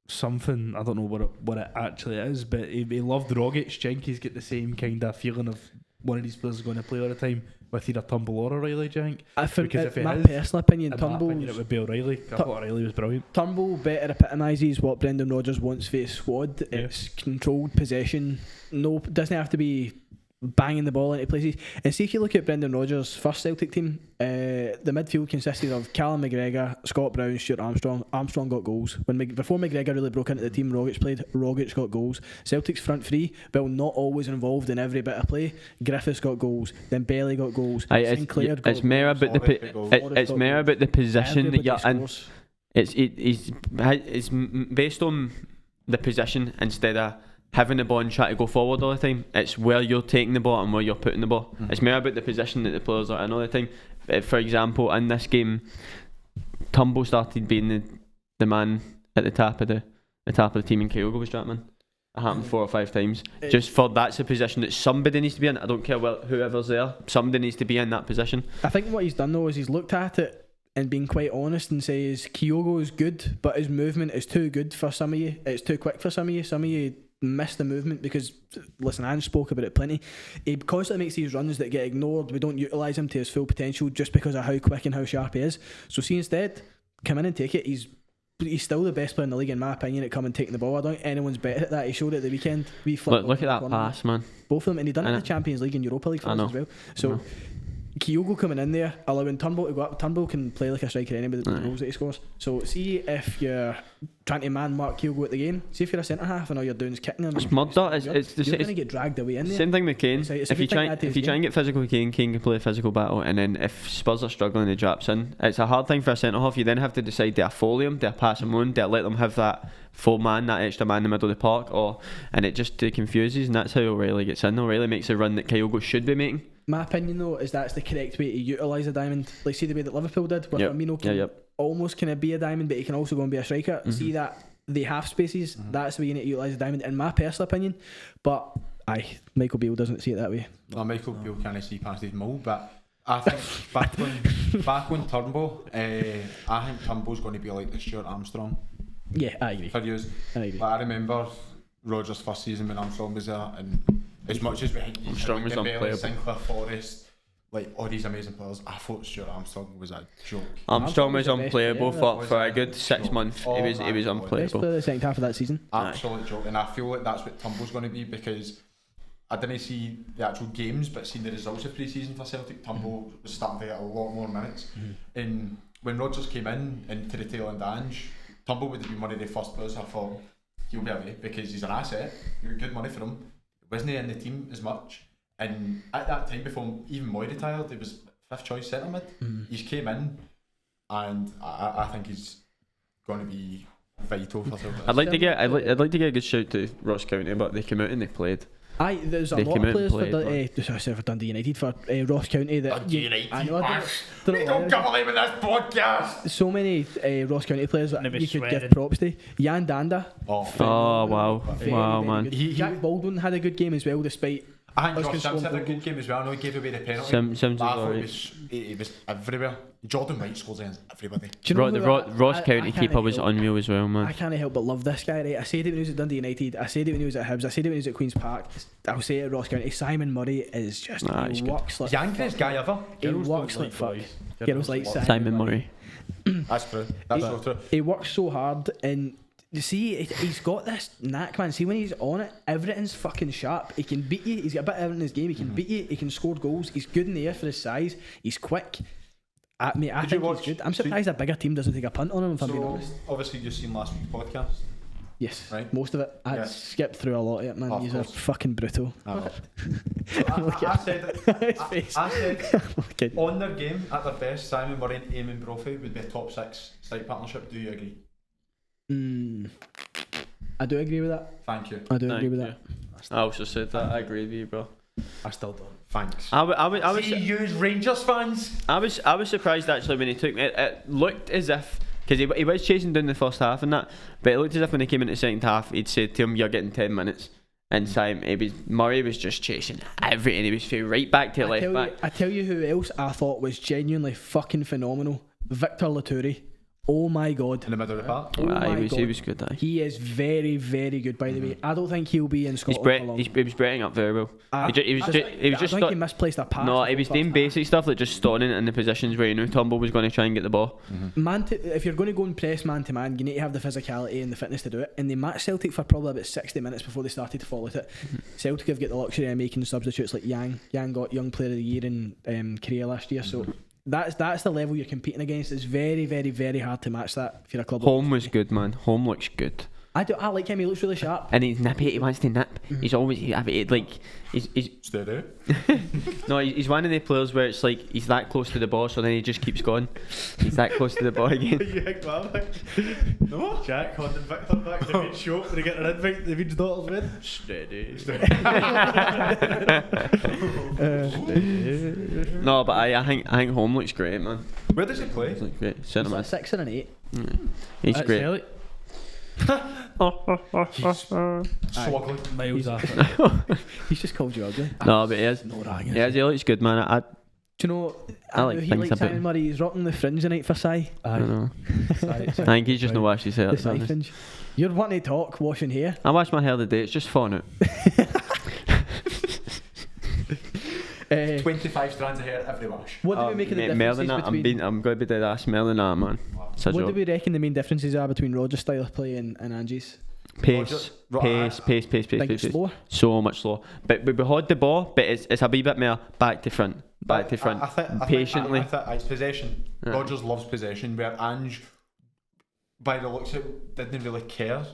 Speaker 4: something? I don't know what it actually is, but he loved Rogic. Think he's got the same kind of feeling of one of these players is going to play all the time with either Turnbull or O'Reilly. Do you think?
Speaker 1: I think,
Speaker 4: Because if he
Speaker 1: my
Speaker 4: is,
Speaker 1: personal opinion,
Speaker 4: In my opinion, it
Speaker 1: Turnbull's
Speaker 4: would be O'Reilly. I thought O'Reilly was brilliant.
Speaker 1: Turnbull better epitomises what Brendan Rodgers wants for his squad.
Speaker 4: Yeah.
Speaker 1: It's controlled possession. No, doesn't have to be banging the ball into places. And see if you look at Brendan Rodgers' first Celtic team, the midfield consisted of Callum McGregor, Scott Brown, Stuart Armstrong. Armstrong got goals. Before McGregor really broke into the team, Rogic got goals. Celtic's front three, well, not always involved in every bit of play. Griffiths got goals, then Bailey got goals, Sinclair got
Speaker 3: It's more about it's more about the position that you're in.
Speaker 1: Scores.
Speaker 3: It's based on the position instead of having the ball and trying to go forward all the time. It's where you're taking the ball and where you're putting the ball. It's more about the position that the players are in all the time. For example, in this game, Turnbull started being the man at the top of the team, and Kyogo was Stratman. It happened 4 or 5 times. Just for that's a position that somebody needs to be in. I don't care whoever's there. Somebody needs to be in that position.
Speaker 1: I think what he's done though is he's looked at it and been quite honest and says Kyogo is good, but his movement is too good for some of you. It's too quick for some of you. Some of you miss the movement because, listen, Ange spoke about it plenty. He constantly makes these runs that get ignored. We don't utilise him to his full potential just because of how quick and how sharp he is. So see, instead, come in and take it. He's still the best player in the league in my opinion at coming and taking the ball. I don't think anyone's better at that. He showed it the weekend.
Speaker 3: Look at that pass, man.
Speaker 1: Both of them, and he done it in the Champions League and Europa League for us as well. So Kyogo coming in there, allowing Turnbull to go up. Turnbull can play like a striker anyway with the goals that he scores. So see if you're trying to man mark Kyogo at the game. See if you're a centre half and all you're doing is kicking him.
Speaker 3: It's murder.
Speaker 1: You're going to get dragged away in there.
Speaker 3: Same thing with Kane. If you try and get physical with Kane can play a physical battle, and then if Spurs are struggling, he drops in. It's a hard thing for a centre half. You then have to decide, do I follow him, do I pass him on, do I let them have that full man, that extra man in the middle of the park, and it just confuses, and that's how O'Reilly gets in. O'Reilly makes a run that Kyogo should be making.
Speaker 1: My opinion though is that's the correct way to utilise a diamond. Like see the way that Liverpool did where Firmino can almost kind of be a diamond, but he can also go and be a striker. See that the half spaces, that's the way you need to utilise a diamond in my personal opinion. But Michael Beale doesn't see it that way.
Speaker 2: No, Michael Beale can't see past his mould, but I think back when Turnbull, I think Turnbull's going to be like the Stuart Armstrong.
Speaker 1: Yeah, I agree.
Speaker 2: For years.
Speaker 1: I agree.
Speaker 2: But I remember Rodgers' first season when Armstrong was there, and as much as we had
Speaker 3: Armstrong was unplayable.
Speaker 2: Sinclair, Forrest, like all these amazing players, I thought Stuart Armstrong was a joke.
Speaker 3: Armstrong was
Speaker 1: was the best
Speaker 3: unplayable
Speaker 1: player,
Speaker 3: for a good 6 months. He was
Speaker 1: Best
Speaker 3: unplayable.
Speaker 1: player the second half of that season.
Speaker 2: Absolute joke, and I feel like that's what Turnbull's going to be, because I didn't see the actual games, but seeing the results of pre-season for Celtic, Turnbull was starting to get a lot more minutes. And when Rodgers came in into the tail end of Ange, Turnbull would have been one of the first players I thought he'll be away because he's an asset. You got good money for him. Wasn't he in the team as much? And at that time, before even Moy retired, he was 5th choice centre mid. He came in, and I think he's going to be vital for Celtic.
Speaker 3: I'd like to get a good shout to Ross County, but they came out and they played.
Speaker 1: There's a lot of players for Dundee United, for Ross County that
Speaker 2: Dundee United.
Speaker 1: I know.
Speaker 2: We don't come alive in this podcast.
Speaker 1: So many Ross County players that
Speaker 4: Never
Speaker 1: you could
Speaker 4: sweating.
Speaker 1: give props to. Jan Danda.
Speaker 3: Oh wow,
Speaker 1: Very,
Speaker 3: wow,
Speaker 1: very
Speaker 3: man.
Speaker 1: good. Jack Baldwin had a good game as well, despite
Speaker 2: I think
Speaker 1: Us
Speaker 2: Josh
Speaker 1: can
Speaker 2: Sims
Speaker 1: score
Speaker 2: had a
Speaker 1: goals.
Speaker 2: good game as well. I know he gave away the penalty.
Speaker 3: Sims was
Speaker 2: but I thought
Speaker 3: alright.
Speaker 2: he was everywhere. Jordan White scores against everybody.
Speaker 1: Do you know
Speaker 3: The
Speaker 1: who
Speaker 3: Ross
Speaker 1: I
Speaker 3: County
Speaker 1: can't
Speaker 3: keeper was
Speaker 1: help-
Speaker 3: unreal as well,
Speaker 1: I
Speaker 3: man.
Speaker 1: can't help but love this guy, right? I said it when he was at Dundee United. I said it when he was at Hibs. I said it when he was at Queen's Park. I'll say it at Ross County. Simon Murray is just
Speaker 3: He's
Speaker 1: he
Speaker 3: good.
Speaker 1: works like
Speaker 2: Youngest guy ever.
Speaker 1: he
Speaker 4: Girls
Speaker 1: works
Speaker 4: don't
Speaker 1: like
Speaker 4: like
Speaker 1: fuck.
Speaker 4: boys.
Speaker 1: Girls like
Speaker 3: Simon Murray.
Speaker 2: That's true. That's so true.
Speaker 1: He works so hard, and you see, he's got this knack, man. See, when he's on it, everything's fucking sharp. He can beat you. He's got a bit of everything in his game. He can beat you. He can score goals. He's good in the air for his size. He's quick. I
Speaker 2: Did
Speaker 1: think
Speaker 2: you
Speaker 1: he's
Speaker 2: watch-
Speaker 1: good. I'm surprised a bigger team doesn't take a punt on him, if I'm being
Speaker 2: So
Speaker 1: honest.
Speaker 2: obviously you've seen last week's podcast.
Speaker 1: Yes,
Speaker 2: Right.
Speaker 1: most of it. I
Speaker 2: Yeah.
Speaker 1: skipped through a lot of it, man.
Speaker 2: Of
Speaker 1: These are
Speaker 2: course.
Speaker 1: fucking brutal.
Speaker 2: I know. So I said
Speaker 1: His face.
Speaker 2: I said
Speaker 1: Okay.
Speaker 2: on their game at their best, Simon Murray and Eamon Brophy would be a top 6 strike partnership. Do you agree?
Speaker 1: I do agree with that.
Speaker 2: Thank you.
Speaker 1: I do agree with
Speaker 3: Thank
Speaker 1: that.
Speaker 3: I also said that. I agree with you, bro.
Speaker 4: I still don't.
Speaker 2: Thanks.
Speaker 3: I was
Speaker 2: See you Rangers fans.
Speaker 3: I was surprised actually when he took it. It looked as if because he was chasing down the first half and that, but it looked as if when he came into the second half, he'd said to him, "You're getting 10 minutes." And Murray was just chasing everything. He was straight right back to left back.
Speaker 1: I tell you who else I thought was genuinely fucking phenomenal. Victor Latourie. Oh my god.
Speaker 2: In the middle of the park.
Speaker 1: Oh my
Speaker 3: He
Speaker 1: God.
Speaker 3: was good. Aye.
Speaker 1: He is very, very good, by the way. I don't think he'll be in Scotland for long.
Speaker 3: He was breaking up very well.
Speaker 1: I
Speaker 3: He was just
Speaker 1: think he misplaced a pass.
Speaker 3: no, he
Speaker 1: in the
Speaker 3: was
Speaker 1: first
Speaker 3: doing
Speaker 1: half.
Speaker 3: basic stuff like just stoning it in the positions where you knew Turnbull was going to try and get the ball.
Speaker 1: If you're going to go and press man to man, you need to have the physicality and the fitness to do it. And they matched Celtic for probably about 60 minutes before they started to fall at it. Celtic have got the luxury of making substitutes like Yang. Yang got Young Player of the Year in Korea last year, so that's the level you're competing against. It's very, very, very hard to match that if you're a club.
Speaker 3: Home was good, man. Home looks good.
Speaker 1: I like him. He looks really sharp.
Speaker 3: And he's nippy. He wants to nip. He's always he's
Speaker 2: Steady.
Speaker 3: no. He's one of the players where it's like he's that close to the ball, so then he just keeps going. He's that close to the ball again.
Speaker 4: No? Jack holding Victor back to beat short when he get an invite. The Beach daughters win. Steady.
Speaker 3: No, but I think Home looks great, man.
Speaker 2: Where does he play?
Speaker 3: He looks great.
Speaker 1: He's
Speaker 3: Cinema.
Speaker 1: like 6 and an 8.
Speaker 3: He's great.
Speaker 2: So ugly.
Speaker 4: Miles after.
Speaker 1: He's just called you ugly.
Speaker 3: No, but he is.
Speaker 4: No ragging.
Speaker 3: Yeah, he looks good, man. I
Speaker 1: Do you know?
Speaker 3: I like
Speaker 1: know he
Speaker 3: things
Speaker 1: likes
Speaker 3: about
Speaker 1: Simon
Speaker 3: him.
Speaker 1: Murray. He's rocking the fringe tonight for Sai.
Speaker 3: don't know. I think he's just not actually said
Speaker 1: The
Speaker 3: it. to be
Speaker 1: Sai
Speaker 3: honest.
Speaker 1: fringe. You're wanting to talk, washing hair.
Speaker 3: I wash my hair today. It's just falling out.
Speaker 2: 25 strands of hair every wash.
Speaker 1: What do we make of the
Speaker 3: Mate, more
Speaker 1: differences
Speaker 3: than that,
Speaker 1: between?
Speaker 3: I'm going to be dead ass more than that, man. It's a
Speaker 1: What do
Speaker 3: joke.
Speaker 1: we reckon the main differences are between Roger's style of play and Angie's?
Speaker 3: Pace, pace.
Speaker 1: Think it's slower.
Speaker 3: So much slower. But we hold the ball, but it's a wee bit more back to front, back to front, patiently.
Speaker 2: I think it's possession.
Speaker 3: Yeah.
Speaker 2: Rogers loves possession, where Ange, by the looks of it, didn't really care.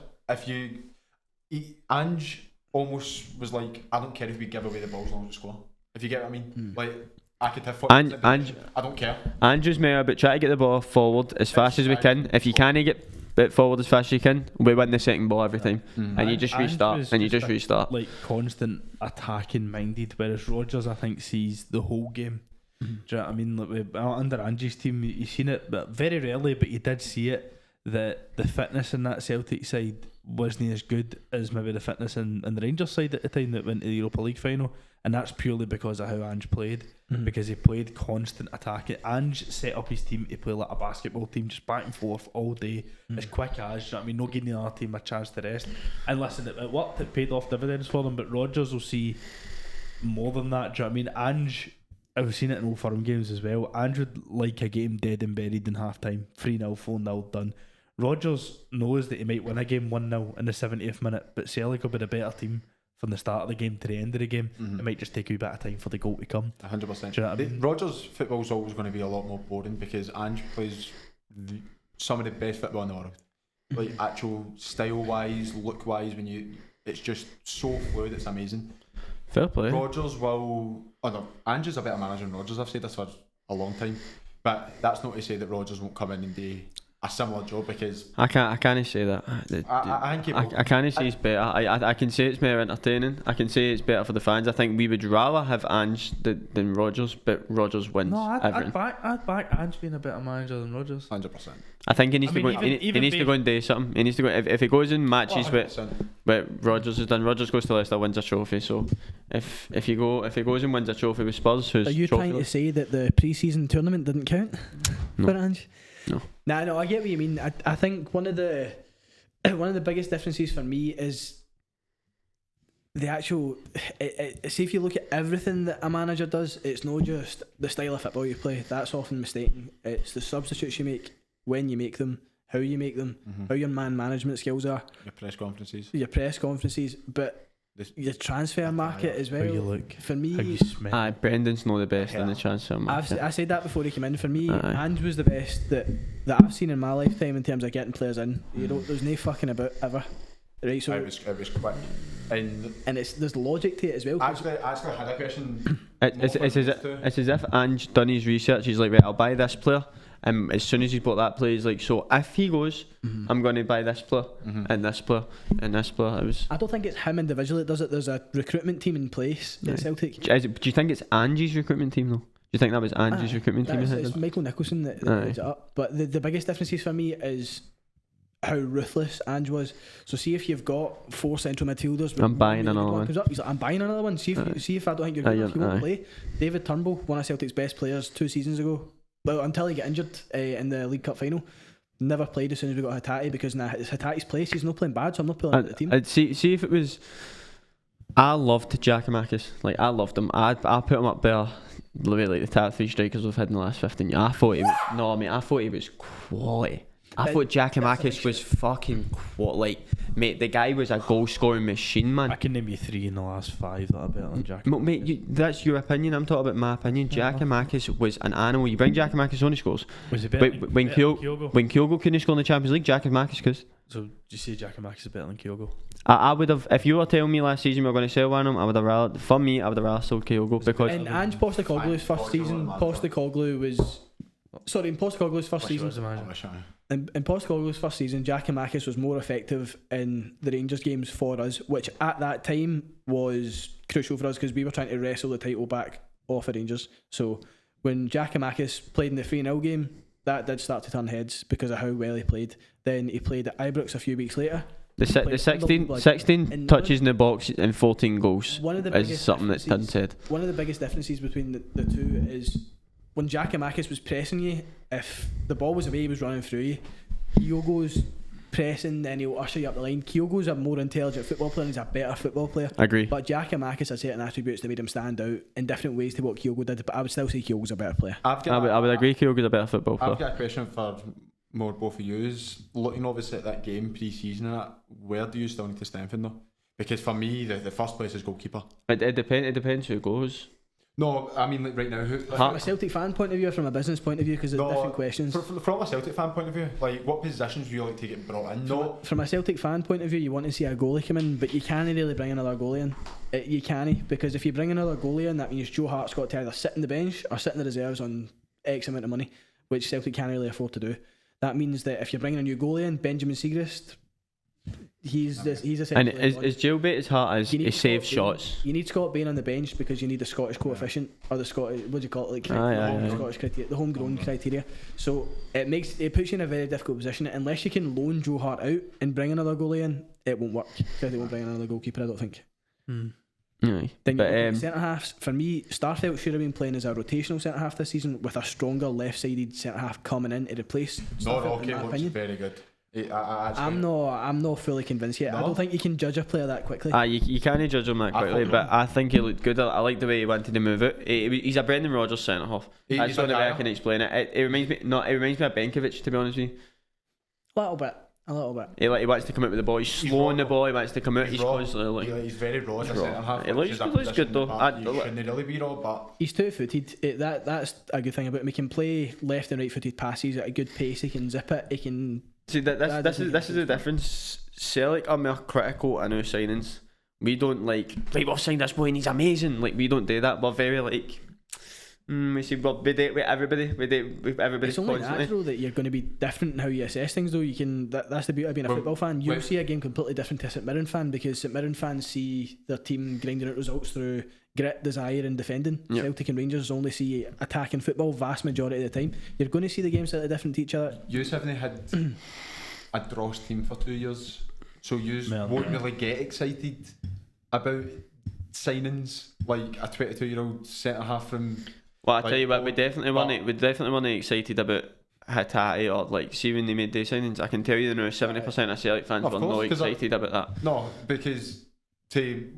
Speaker 2: Ange almost was like, I don't care if we give away the ball as long as we score. If you get what I mean? Like, I could have
Speaker 3: Ange,
Speaker 2: I don't care.
Speaker 3: Andrew's more about try to get the ball forward as fast as we can. If you can't get it forward as fast as you can, we win the second ball every time. And you just restart, and you just restart.
Speaker 4: Like constant attacking minded, whereas Rodgers I think sees the whole game. Do you know what I mean? Like under Angie's team, you've seen it, but very rarely. But you did see it. That the fitness in that Celtic side wasn't as good as maybe the fitness in the Rangers side at the time that went to the Europa League final, and that's purely because of how Ange played. Because he played constant attacking. Ange set up his team to play like a basketball team, just back and forth all day, as quick as, you know what I mean, not giving the other team a chance to rest. And listen, it worked, it paid off dividends for them, but Rodgers will see more than that. Do you know what I mean? Ange, I've seen it in Old Firm games as well. Ange would like a game dead and buried in half time, 3-0, 4-0 done. Rodgers knows that he might win a game 1-0 in the 70th minute, but Celtic will be the better team from the start of the game to the end of the game. It might just take a wee bit of time for the goal to come.
Speaker 2: 100%.
Speaker 4: Do you know what I mean?
Speaker 2: Rogers' football's always going to be a lot more boring because Ange plays some of the best football in the world. Like actual style-wise, look-wise, it's just so fluid, it's amazing.
Speaker 3: Fair play.
Speaker 2: Rodgers will... Oh no, Ange is a better manager than Rodgers. I've said this for a long time. But that's not to say that Rodgers won't come in and do a similar job because
Speaker 3: I can't say that.
Speaker 2: I think
Speaker 3: I can't say it's better. I can say it's more entertaining. I can say it's better for the fans. I think we would rather have Ange than Rodgers, but Rodgers wins everything.
Speaker 5: I'd back Ange being a better manager than Rodgers.
Speaker 2: 100%.
Speaker 3: I think he needs to go. He needs to go and do something. He needs to go if he goes in matches with Rodgers has done. Rodgers goes to Leicester, wins a trophy. So if he goes and wins a trophy with Spurs,
Speaker 1: are you trying to say that the pre-season tournament didn't count for Ange?
Speaker 3: No.
Speaker 1: No, I get what you mean. I think one of the biggest differences for me is the actual. See, if you look at everything that a manager does, it's not just the style of football you play. That's often mistaken. It's the substitutes you make, when you make them, how you make them, how your man management skills are,
Speaker 2: your press conferences, but your transfer market as well.
Speaker 4: How you look,
Speaker 1: for me,
Speaker 4: how you smell.
Speaker 3: Brendan's not the best in the transfer market.
Speaker 1: I said that before he came in. For me, Ange was the best that I've seen in my lifetime in terms of getting players in. You know, there's no fucking about ever. Right, so
Speaker 2: it was quick, and
Speaker 1: there's logic to it as well.
Speaker 2: Actually, I had a question.
Speaker 3: It's as if Ange done his research. He's like, right, I'll buy this player. As soon as he's bought that player, he's like, so if he goes, I'm going to buy this player and this player and this player. I
Speaker 1: don't think it's him individually that does it. There's a recruitment team in place at Celtic.
Speaker 3: Do you think it's Ange's recruitment team though? Do you think that was Ange's recruitment team?
Speaker 1: It's Michael Nicholson that heads it up. But the biggest differences for me is how ruthless Ange was. So see if you've got 4 central midfielders,
Speaker 3: I'm buying another one.
Speaker 1: He's like, I'm buying another one. See if I don't think you're good enough, he won't play. David Turnbull, one of Celtic's best players 2 seasons ago. Well, until he got injured in the League Cup final, never played as soon as we got Hatate because now it's Hatate's place. He's not playing bad, so I'm not pulling out the team.
Speaker 3: I'd see if it was. I loved Giakoumakis. Like I loved him. I put him up there. Like the top 3 strikers we've had in the last 15 years. I thought he was quality. I thought Giakoumakis was fucking quality. Mate, the guy was a goal scoring machine, man.
Speaker 4: I can name you 3 in the last 5 that are better than Giakoumakis.
Speaker 3: Mate, that's your opinion. I'm talking about my opinion. Giakoumakis was an animal. You bring Giakoumakis on, he scores.
Speaker 4: Was he better
Speaker 3: when Kyogo couldn't score in the Champions League, Giakoumakis could.
Speaker 4: So do you say Giakoumakis is better than Kyogo?
Speaker 3: I would have, if you were telling me last season we were going to sell one of them, I would have rather sold Kyogo because.
Speaker 1: In Ange Postecoglou's first season, in Postecoglou's first season. In Postecoglou's first season, Giakoumakis was more effective in the Rangers games for us, which at that time was crucial for us because we were trying to wrestle the title back off the Rangers. So when Giakoumakis played in the 3-0 game, that did start to turn heads because of how well he played. Then he played at Ibrox a few weeks later.
Speaker 3: The 16 touches in the box and 14 goals is something that's done said.
Speaker 1: One of the biggest differences between the two is when Giakoumakis was pressing you, if the ball was away, he was running through you. Kyogo's pressing, then he'll usher you up the line. Kyogo's a more intelligent football player and he's a better football player.
Speaker 3: I agree.
Speaker 1: But Giakoumakis has certain attributes that made him stand out in different ways to what Kyogo did. But I would still say Kyogo's a better player.
Speaker 3: I would agree Kyogo's a better football player.
Speaker 2: I've got a question for both of you. Looking obviously at that game pre-season and that, where do you still need to strengthen though? Because for me, the first place is goalkeeper.
Speaker 3: It depends who goes.
Speaker 2: No, I mean like right now.
Speaker 1: From a Celtic fan point of view or from a business point of view, because it's different questions.
Speaker 2: From a Celtic fan point of view, like what positions do you like to get brought in?
Speaker 1: From a Celtic fan point of view, you want to see a goalie come in, but you can't really bring another goalie in. You can't, because if you bring another goalie in, that means Joe Hart's got to either sit in the bench or sit in the reserves on X amount of money, which Celtic can't really afford to do. That means that if you're bringing a new goalie in, Benjamin Segrist, he's essentially.
Speaker 3: And is jailbait as hard as he saves shots?
Speaker 1: You need Scott Bain on the bench because you need the Scottish coefficient or the Scottish, what do you call it, Scottish criteria, the homegrown criteria. So it puts you in a very difficult position unless you can loan Joe Hart out and bring another goalie in. It won't work because they won't bring another goalkeeper, I don't think.
Speaker 3: Aye.
Speaker 1: Then centre halves. For me, Starfelt should have been playing as a rotational centre half this season with a stronger left-sided centre half coming in to replace.
Speaker 2: Rocky looks very good.
Speaker 1: I'm not fully convinced yet. No? I don't think you can judge a player that quickly.
Speaker 3: You can't judge him that quickly, but I think he looked good. I like the way he wanted to move it. He's a Brendan Rodgers centre half. That's the only way I can explain it. It reminds me of Benkovic, to be honest with you.
Speaker 1: A little bit. He
Speaker 3: wants to come out with the ball. He's slow on the ball. He wants to come out. He's constantly
Speaker 2: he's very raw as a centre half.
Speaker 3: He looks good though.
Speaker 2: He shouldn't really be raw, but
Speaker 1: he's 2-footed. That's a good thing about him. He can play left and right footed passes at a good pace. He can zip it. He can.
Speaker 3: See this is the difference. Celtic are more critical of new signings. We don't like we've signed this boy and he's amazing. Like we don't do that. We're very like We see, well, we date with everybody. We date with everybody
Speaker 1: It's only
Speaker 3: constantly.
Speaker 1: natural that you're going to be different in how you assess things, though. You can. That's the beauty of being a football fan. You'll see a game completely different to a St Mirren fan, because St Mirren fans see their team grinding out results through grit, desire, and defending.
Speaker 3: Yep.
Speaker 1: Celtic and Rangers only see attacking football vast majority of the time. You're going to see the games slightly different to each other.
Speaker 2: You haven't had a dross team for 2 years, so you won't really get excited about signings like a 22-year-old centre half from.
Speaker 3: Well, I tell you what, we definitely weren't excited about Hattati or like, see when they made day signings. I can tell you now 70% of Celtic fans were not excited about that.
Speaker 2: No, because to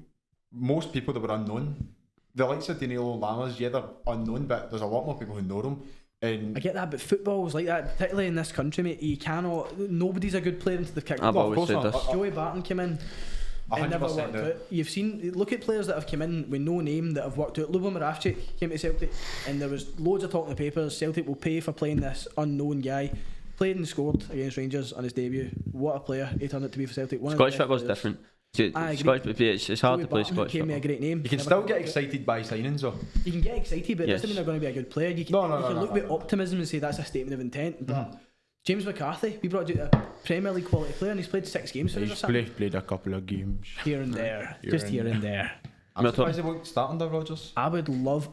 Speaker 2: most people that were unknown, the likes of Danilo Lamas, yeah, they're unknown, but there's a lot more people who know them. And
Speaker 1: I get that, but football's like that, particularly in this country, mate. You cannot. Nobody's a good player until they've kicked.
Speaker 3: I've always said this.
Speaker 1: Joey Barton came in. And never worked out. You've seen, look at players that have come in with no name that have worked out. Lubo Moravcik came to Celtic, and there was loads of talk in the papers. Celtic will pay for playing this unknown guy. Played and scored against Rangers on his debut. What a player he turned out to be for Celtic.
Speaker 3: Scottish football's different. It's hard to play Scottish
Speaker 1: football. A great name.
Speaker 2: You can still get excited by signings, though.
Speaker 1: You can get excited, but it doesn't mean they're going to be a good player. You can look with optimism and say that's a statement of intent. But James McCarthy, we brought a Premier League quality player, and he's played 6 games for us or something.
Speaker 2: Played a couple of games
Speaker 1: here and there, here and there.
Speaker 2: I'm surprised he won't start under Rodgers.
Speaker 1: I would love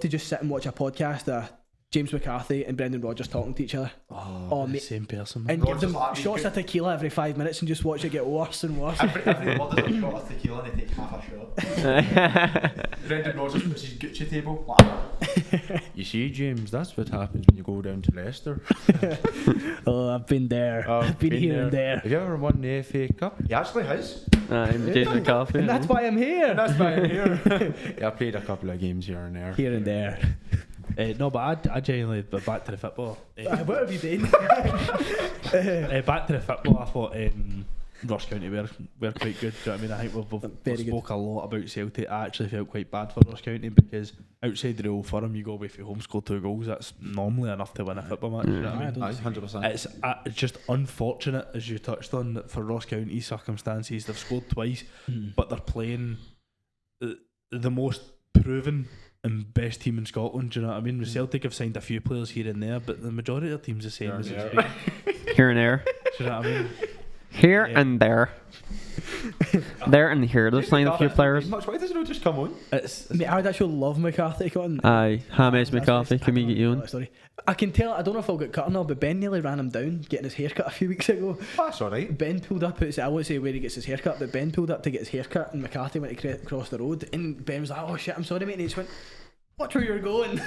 Speaker 1: to just sit and watch a podcast of James McCarthy and Brendan Rodgers talking to each other.
Speaker 4: The same person.
Speaker 1: And give them shots of tequila every 5 minutes and just watch it get worse and worse.
Speaker 2: Every word is a shot of tequila and he takes half a shot. Brendan Rodgers puts his Gucci table. You see, James, that's what happens when you go down to Leicester.
Speaker 1: I've been there. I've been here and there.
Speaker 2: Have you ever won the FA Cup? He actually has.
Speaker 3: James McCarthy.
Speaker 1: And that's why I'm here.
Speaker 2: Yeah, I played a couple of games here and there.
Speaker 1: Here and there.
Speaker 4: No, but I genuinely, but back to the football.
Speaker 1: What have you been?
Speaker 4: Back to the football, I thought Ross County were quite good. Do you know what I mean? I think we've spoke a lot about Celtic. I actually felt quite bad for Ross County, because outside the Old Firm, you go away from home, score 2 goals. That's normally enough to win a football match. You know what I mean?
Speaker 2: 100%.
Speaker 4: It's just unfortunate, as you touched on, that for Ross County circumstances, they've scored twice, but they're playing the most proven and best team in Scotland. Do you know what I mean? Celtic have signed a few players here and there, but the majority of the team's the same as it's been.
Speaker 3: Here and there.
Speaker 4: Do you know what I mean?
Speaker 3: Here and there. There and here. They've signed a few players.
Speaker 2: Why does it not just come on?
Speaker 1: Mate, I would actually love McCarthy to come on.
Speaker 3: Aye, James McCarthy, can we get you on?
Speaker 1: I can tell, I don't know if I'll get cut or not, but Ben nearly ran him down getting his haircut a few weeks ago.
Speaker 2: That's alright.
Speaker 1: Ben pulled up, I won't say where he gets his haircut, but Ben pulled up to get his haircut and McCarthy went to cross the road, and Ben was like, oh shit, I'm sorry mate, and he just went, watch where you're going.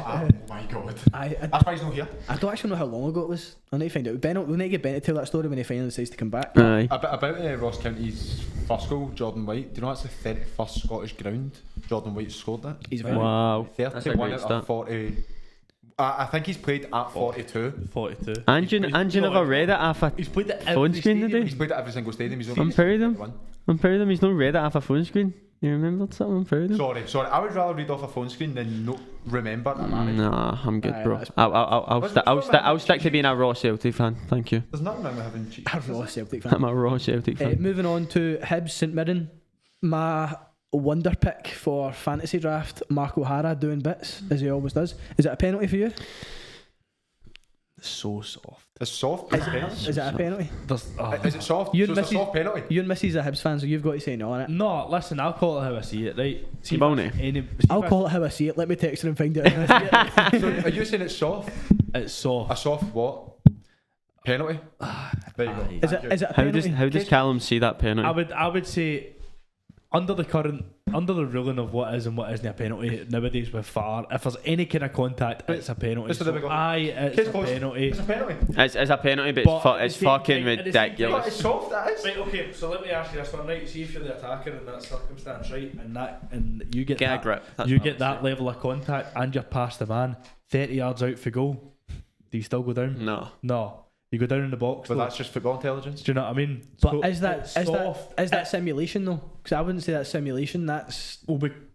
Speaker 2: Oh my god. That's why he's not here.
Speaker 1: I don't actually know how long ago it was. I need to find out. We'll need to get Ben to tell that story when he finally decides to come back.
Speaker 3: Aye.
Speaker 2: About Ross County's first goal, Jordan White. Do you know that's the 31st Scottish ground Jordan White scored that?
Speaker 1: He's very
Speaker 3: wow.
Speaker 2: 31 out of 40. I think he's played at 42.
Speaker 4: 42.
Speaker 3: And you never read it off a
Speaker 4: He's played it
Speaker 3: phone screen, did he?
Speaker 2: He's played at every single stadium.
Speaker 3: I'm proud of him. He's not read it off a phone screen. You remembered something? I'm proud of him.
Speaker 2: Sorry. I would rather read off a phone screen than not remember a manager.
Speaker 3: Nah, I'm good, bro. I'll stick to being a raw Celtic fan. Thank you.
Speaker 2: There's nothing wrong with having cheese.
Speaker 1: a raw Celtic fan.
Speaker 3: I'm a raw Celtic fan.
Speaker 1: Moving on to Hibs St Mirren. My wonder pick for fantasy draft, Mark O'Hara doing bits as he always does. Is it a penalty for you?
Speaker 4: So soft.
Speaker 2: It's soft.
Speaker 1: Is it a penalty?
Speaker 2: Is it soft?
Speaker 1: You
Speaker 2: so
Speaker 1: and
Speaker 2: it's a soft penalty.
Speaker 1: You and Mrs. are Hibs fans, so you've got to say no on it.
Speaker 4: No, listen, I'll call it how I see it, right?
Speaker 1: I'll call it how I see it. Let me text her and find out how I see it.
Speaker 2: So are you saying it's soft?
Speaker 4: It's soft.
Speaker 2: A soft what? Penalty? There you go.
Speaker 1: Is it a penalty?
Speaker 3: How does Callum see that penalty?
Speaker 4: I would say under the ruling of what is and what isn't a penalty nowadays with VAR, if there's any kind of contact, it's a penalty.
Speaker 2: It's a
Speaker 4: penalty.
Speaker 2: It's a penalty.
Speaker 3: It's a penalty, but it's fucking ridiculous.
Speaker 2: But it's soft, that is.
Speaker 4: Right, okay, so let me ask you this one, right? See if you're the attacker in that circumstance, right? And you get
Speaker 3: a grip.
Speaker 4: You get that level of contact and you're past the man, 30 yards out for goal. Do you still go down? No. You go down in the box.
Speaker 2: But that's just football intelligence.
Speaker 4: Do you know what I mean?
Speaker 1: But
Speaker 4: so
Speaker 1: is that simulation though? Because I wouldn't say that's simulation. That's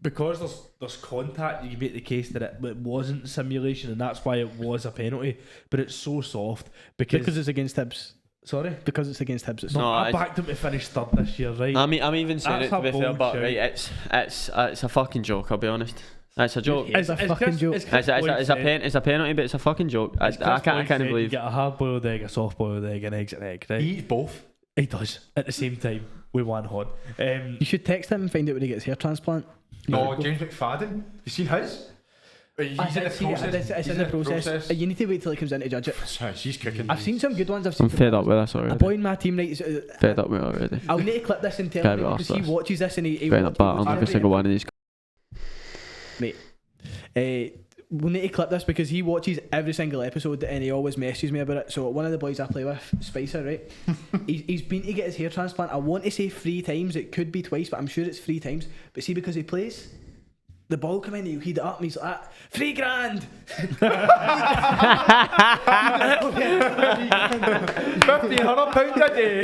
Speaker 4: because there's contact. You can make the case that it wasn't simulation, and that's why it was a penalty. But it's so soft because
Speaker 1: it's against Hibs.
Speaker 5: Sorry?
Speaker 1: Because it's against Hibs. It's
Speaker 5: No,
Speaker 1: not.
Speaker 5: I backed them to finish third this year, right?
Speaker 3: I'm even saying
Speaker 5: That's
Speaker 3: it to be
Speaker 5: a
Speaker 3: fair,
Speaker 5: bold
Speaker 3: but
Speaker 5: shout.
Speaker 3: right, it's a fucking joke. I'll be honest. It's a joke.
Speaker 1: It's a fucking joke.
Speaker 3: It's a penalty, but it's a fucking joke. I can't believe.
Speaker 5: You get a hard-boiled egg, a soft-boiled egg, an eggs and egg, right?
Speaker 2: He eats both.
Speaker 5: He does, at the same time, with one horn.
Speaker 1: You should text him and find out when he gets hair transplant.
Speaker 2: No, James McFadden. You seen his? He's in the process.
Speaker 1: It's in the process. You need to wait till he comes in to judge it.
Speaker 2: Sorry, she's cooking.
Speaker 1: I've seen some good ones.
Speaker 3: I'm fed up with this
Speaker 1: A
Speaker 3: already.
Speaker 1: boy in my team, right?
Speaker 3: Fed up with it already.
Speaker 1: I'll need to clip this and tell
Speaker 3: Can't
Speaker 1: him
Speaker 3: be
Speaker 1: because
Speaker 3: arsed
Speaker 1: he
Speaker 3: this.
Speaker 1: watches this and he
Speaker 3: Going up bat on every single one of these.
Speaker 1: Mate, we'll need to clip this because he watches every single episode and he always messages me about it. So one of the boys I play with, Spicer, right? he's been to get his hair transplant. I want to say 3 times. It could be twice, but I'm sure it's 3 times. But see, because he plays, the ball come in, he'll heat it up and he's like, £3,000!
Speaker 2: £1,500 a day.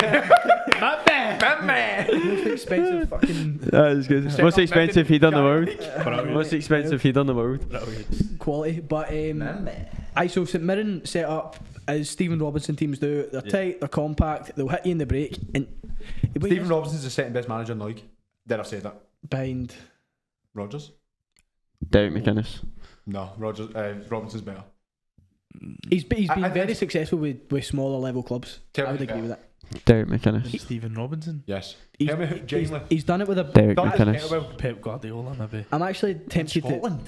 Speaker 1: Most expensive fucking
Speaker 3: That is good. Most expensive heat on the world. Most expensive heat on the world.
Speaker 1: quality. But so St Mirren set up as Stephen Robinson teams do. They're tight, they're compact, they'll hit you in the break. And
Speaker 2: Stephen Robinson's the second best manager in the league. Did I say that?
Speaker 1: behind
Speaker 2: Rodgers?
Speaker 3: Derek McInnes.
Speaker 2: No, Robinson's better.
Speaker 1: he's been
Speaker 2: I
Speaker 1: very
Speaker 2: think-
Speaker 1: successful with smaller level clubs.
Speaker 2: Tell
Speaker 1: I
Speaker 2: me
Speaker 1: would agree
Speaker 2: better.
Speaker 1: with that.
Speaker 3: Derek McInnes.
Speaker 5: Stephen Robinson.
Speaker 2: Yes.
Speaker 1: He's,
Speaker 2: Tell me who, genuinely.
Speaker 1: he's done it with a.
Speaker 3: Derek
Speaker 2: Done it
Speaker 3: McInnes.
Speaker 2: as well.
Speaker 5: Pep Guardiola, maybe.
Speaker 1: I'm actually tempted to.
Speaker 2: Scotland.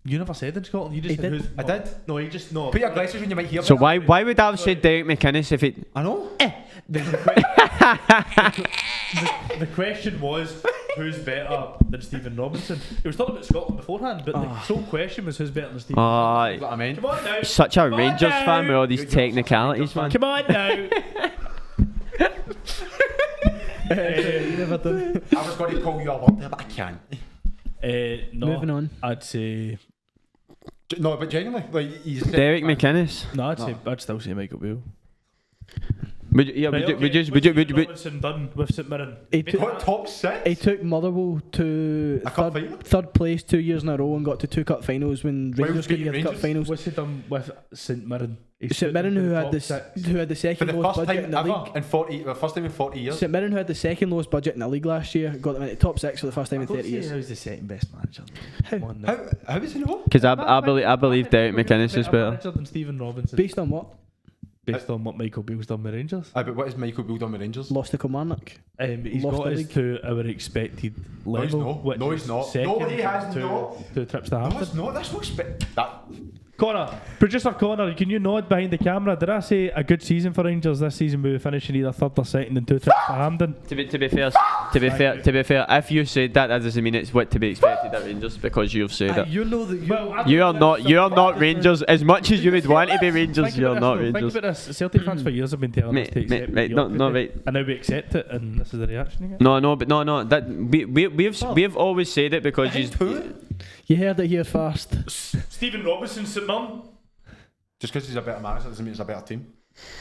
Speaker 5: You never said in Scotland. You just
Speaker 1: He
Speaker 5: said
Speaker 1: did.
Speaker 5: who's.
Speaker 2: I did.
Speaker 5: No, you just no.
Speaker 2: Put your glasses when you might hear.
Speaker 3: So
Speaker 2: better.
Speaker 3: why would I have said Derek McInnes if it?
Speaker 2: I know.
Speaker 5: The question was who's better than Stephen Robinson. He was talking about Scotland beforehand, but the sole question was who's better than Stephen.
Speaker 2: That's what I mean.
Speaker 5: Come on now.
Speaker 3: Such a
Speaker 5: Come on
Speaker 3: Rangers
Speaker 5: now.
Speaker 3: fan with all these technicalities, man.
Speaker 5: Come on now.
Speaker 1: You never done.
Speaker 2: I was going to call you a lot there, but I can't.
Speaker 5: No,
Speaker 1: Moving on.
Speaker 5: I'd say
Speaker 2: No, but genuinely, like he's
Speaker 3: Derek McInnes.
Speaker 5: no. I'd still say Michael Beale.
Speaker 3: Would you,
Speaker 5: Robinson done with St Mirren.
Speaker 1: He took,
Speaker 2: What, top 6?
Speaker 1: he took Motherwell to
Speaker 2: A cup final?
Speaker 1: third place 2 years in a row and got to 2 cup finals when Rangers
Speaker 2: beat
Speaker 1: couldn't get cup
Speaker 2: Rangers?
Speaker 1: finals.
Speaker 5: What's he done with St Mirren?
Speaker 1: St Mirren, who had the
Speaker 2: For
Speaker 1: second
Speaker 2: the
Speaker 1: lowest
Speaker 2: first
Speaker 1: budget
Speaker 2: time
Speaker 1: in the
Speaker 2: ever
Speaker 1: league.
Speaker 2: in 40, the first time in 40 years.
Speaker 1: St Mirren, who had the second lowest budget in the league last year, got them into top 6 for the first time in 30 years.
Speaker 5: Who's the second best manager? Come on now.
Speaker 2: How is he not?
Speaker 3: Because I believe Derek McInnes is better.
Speaker 5: Manager than Stephen Robinson.
Speaker 1: Based on what?
Speaker 5: Based on what Michael Beale's done with Rangers.
Speaker 2: But what is Michael Beale done with Rangers?
Speaker 1: Lost to Kilmarnock.
Speaker 5: He's
Speaker 1: Lost
Speaker 5: got
Speaker 1: the
Speaker 5: us
Speaker 1: league.
Speaker 5: to our expected
Speaker 2: No, he's
Speaker 5: level.
Speaker 2: not.
Speaker 5: which
Speaker 2: No,
Speaker 5: is
Speaker 2: he's not.
Speaker 5: second
Speaker 2: No, he has
Speaker 5: to,
Speaker 2: not.
Speaker 5: to trips to
Speaker 2: No,
Speaker 5: Hampton.
Speaker 2: it's not. That's not that.
Speaker 5: Connor, producer Connor, can you nod behind the camera? Did I say a good season for Rangers this season? We were finishing either third or second in 2 trips to Hampden.
Speaker 3: To be fair, if you said that doesn't mean it's what to be expected at Rangers because you've said it.
Speaker 1: You know that
Speaker 3: You are not Rangers as much as you would want to be Rangers. You're not
Speaker 5: Think
Speaker 3: Rangers.
Speaker 5: about this. Celtic fans for years have been telling us to accept
Speaker 3: Right, no,
Speaker 5: mediocrity,
Speaker 3: right.
Speaker 5: and now we accept it, and this is the reaction you get.
Speaker 3: No. That we've always said it because
Speaker 1: you heard it here first.
Speaker 5: Stephen Robinson, St Mirren.
Speaker 2: Just because he's a better manager doesn't mean it's a better team.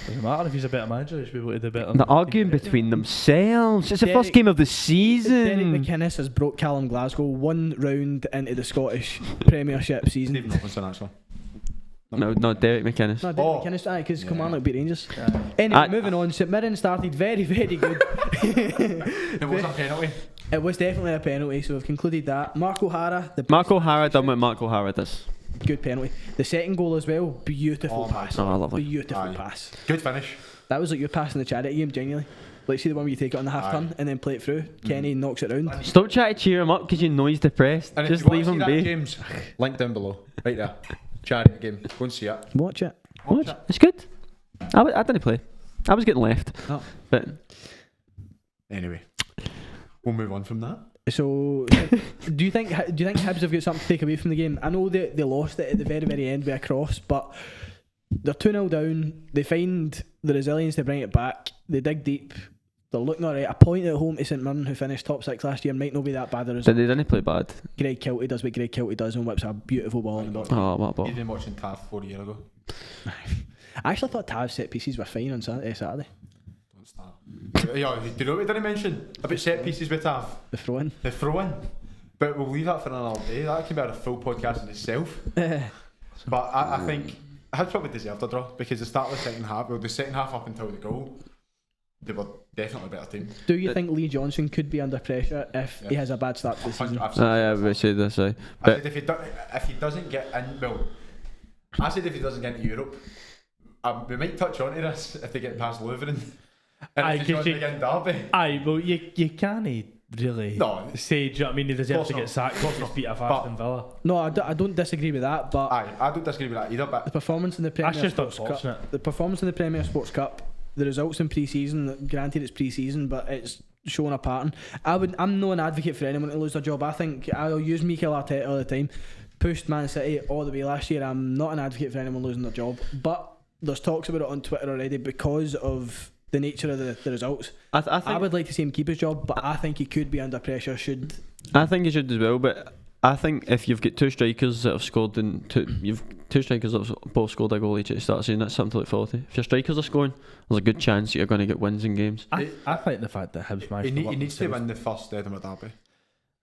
Speaker 5: Doesn't matter if he's a better manager, he should be able to do better.
Speaker 3: they're arguing between themselves. It's the first
Speaker 1: Derek-
Speaker 3: game of the
Speaker 1: Derek
Speaker 3: season.
Speaker 1: McInnes has broke Callum Glasgow 1 round into the Scottish Premiership season.
Speaker 2: Stephen Robinson, actually.
Speaker 3: No, Derek McInnes.
Speaker 1: No, Derek McInnes, because Kilmarnock beat Rangers. Anyway, moving on. St Mirren started very, very good.
Speaker 2: It was a penalty.
Speaker 1: It was definitely a penalty, so we've concluded that. Mark O'Hara, the
Speaker 3: Mark O'Hara done what Mark O'Hara does.
Speaker 1: good penalty. The second goal as well, beautiful pass.
Speaker 3: Oh, lovely.
Speaker 1: Beautiful
Speaker 2: Aye.
Speaker 1: pass.
Speaker 2: Good finish.
Speaker 1: That was like you're passing the charity game, genuinely. Like, see the one where you take it on the half
Speaker 2: Aye.
Speaker 1: turn and then play it through. Kenny knocks it round.
Speaker 3: Stop trying to cheer him up because you know he's depressed.
Speaker 2: And
Speaker 3: Just
Speaker 2: if you
Speaker 3: leave
Speaker 2: want
Speaker 3: him
Speaker 2: to see that,
Speaker 3: be.
Speaker 2: James, link down below. Right there. Charity game. Go and see it.
Speaker 1: Watch it.
Speaker 2: Watch it.
Speaker 3: It's good. I didn't play. I was getting left.
Speaker 1: Oh.
Speaker 3: But
Speaker 2: Anyway, we'll move on from that.
Speaker 1: So, do you think Hibs have got something to take away from the game? I know they lost it at the very, very end with a cross, but they're 2-0 down. They find the resilience to bring it back. They dig deep. They're looking alright. A point at home to St Mirren, who finished top 6 last year, might not be that bad a result.
Speaker 3: they didn't play bad.
Speaker 1: Greg Kilty does what Greg Kilty does and whips a beautiful ball in the box.
Speaker 3: Oh, what
Speaker 2: You've
Speaker 3: ball?
Speaker 2: been watching TAF 4 years ago.
Speaker 1: I actually thought Tav's set pieces were fine on Saturday.
Speaker 2: Don't start. Yeah, do you know what we didn't mention about set pieces with TAF?
Speaker 1: The throw-in.
Speaker 2: The throw-in. But we'll leave that for another day. That can be a full podcast in itself. But I think Hibs probably deserved a draw because the start of the second half, well, the second half up until the goal, they were definitely a better team.
Speaker 1: Do you think Lee Johnson could be under pressure if he has a bad start to the season?
Speaker 3: Yeah, we said this.
Speaker 2: I said if he doesn't get in, well, I said if he doesn't get into Europe, we might touch on to this if they get past Leuven. And if he's going against Derby.
Speaker 5: Aye, well, you can't really say, do you know what I mean, he deserves to get sacked because he's beat a Aston Villa.
Speaker 1: No, I don't disagree with that, but
Speaker 2: I don't disagree with that either, but
Speaker 1: the performance in the Premier Sports Cup, the performance in the Premier Sports Cup, the results in pre-season, granted it's pre-season, but it's showing a pattern. I'm not an advocate for anyone to lose their job. I think I'll use Mikel Arteta all the time. Pushed Man City all the way last year. I'm not an advocate for anyone losing their job, but there's talks about it on Twitter already because of the nature of the results. I would like to see him keep his job, but I think he could be under pressure. I
Speaker 3: think he should as well, but I think if you've got two strikers that have scored you've two strikers that have both scored a goal each at the start of the season, that's something to look forward to. If your strikers are scoring, there's a good chance you're going to get wins in games.
Speaker 5: I think the fact that Hibs managed
Speaker 2: he needs to win the first Edinburgh Derby.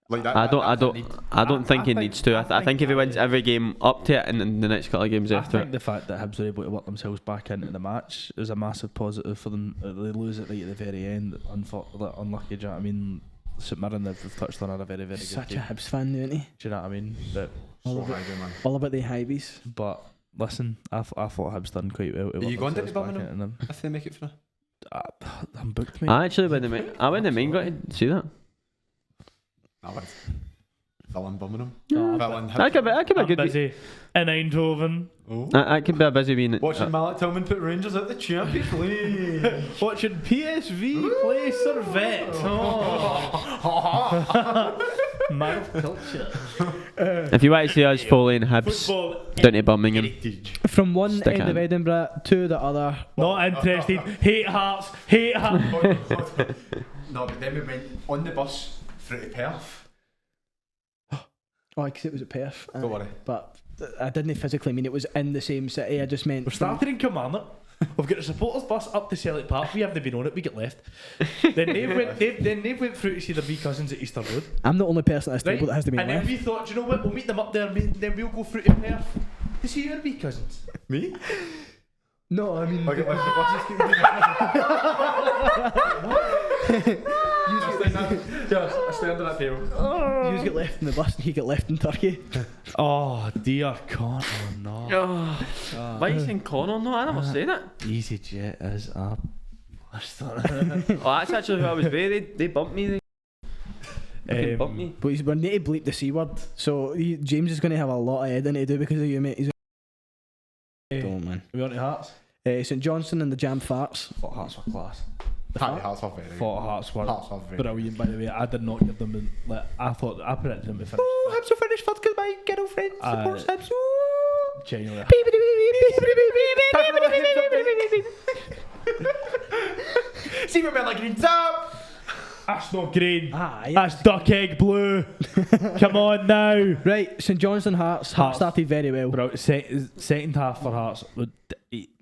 Speaker 2: Like that,
Speaker 3: I don't think he needs to. I think if he wins every game up to it and then the next couple of games after
Speaker 5: I think the fact that Hibs were able to work themselves back into the match is a massive positive for them. They lose it right at the very end. Unlucky, do you know what I mean? St Mirren, they've touched on a very, very good
Speaker 1: such
Speaker 5: game.
Speaker 1: a Hibs fan, isn't he?
Speaker 5: Do you know what I mean? But
Speaker 1: all about the Hibees.
Speaker 5: But listen, I thought Hibs done quite well.
Speaker 2: Are you going to Birmingham if they make it through?
Speaker 5: I'm booked, mate.
Speaker 3: I actually went to main got to see that.
Speaker 2: Villain Birmingham.
Speaker 3: That could be a good
Speaker 5: busy in Eindhoven.
Speaker 3: That could be a busy being.
Speaker 2: Watching Malik Tillman put Rangers out the Champions League.
Speaker 5: Watching PSV play Servette. Man of culture.
Speaker 3: If you want to see us following Hibs down to Birmingham,
Speaker 1: from one end of Edinburgh to the other.
Speaker 5: Not interested. Hate Hearts.
Speaker 2: No, but then we went on the bus through to Perth.
Speaker 1: Oh, because it was at Perth.
Speaker 2: Don't worry.
Speaker 1: But I didn't physically mean it was in the same city. I just meant...
Speaker 5: We're starting in Kilmarnock. We've got a supporters bus up to Celtic Park. We haven't been on it. We get left. Then they went through to see their wee cousins at Easter Road.
Speaker 1: I'm the only person at this table that has to be
Speaker 5: left.
Speaker 1: And
Speaker 5: then we thought, do you know what? We'll meet them up there and then we'll go through to Perth to see your wee cousins.
Speaker 2: Me?
Speaker 1: No, I mean...
Speaker 2: Okay, I stay under that table.
Speaker 1: You get left in the bus and he get left in Turkey.
Speaker 5: Oh dear Connor, no.
Speaker 3: Why are you saying Connor? No, I never said it.
Speaker 5: EasyJet is a bastard.
Speaker 3: That's actually who I was with. They bumped me. They bumped me.
Speaker 1: But we're need to bleep the C word. So James is going to have a lot of editing to do because of you, mate. Don't, man.
Speaker 5: Are we on to Hearts?
Speaker 1: St Johnstone and the Jam Farts.
Speaker 5: Thought Hearts were class.
Speaker 2: Hearts were very
Speaker 5: Thought Hearts were
Speaker 2: very
Speaker 5: brilliant, by the way. I did not give them I predicted them to finish.
Speaker 1: Oh, Hibs will finish first because my girlfriend supports Hibs.
Speaker 5: Genuinely.
Speaker 2: See my man like green top.
Speaker 5: That's not green.
Speaker 1: Yeah.
Speaker 5: That's duck egg blue. Come on now.
Speaker 1: Right, St Johnstone Hearts started very well.
Speaker 5: Bro, second half for Hearts was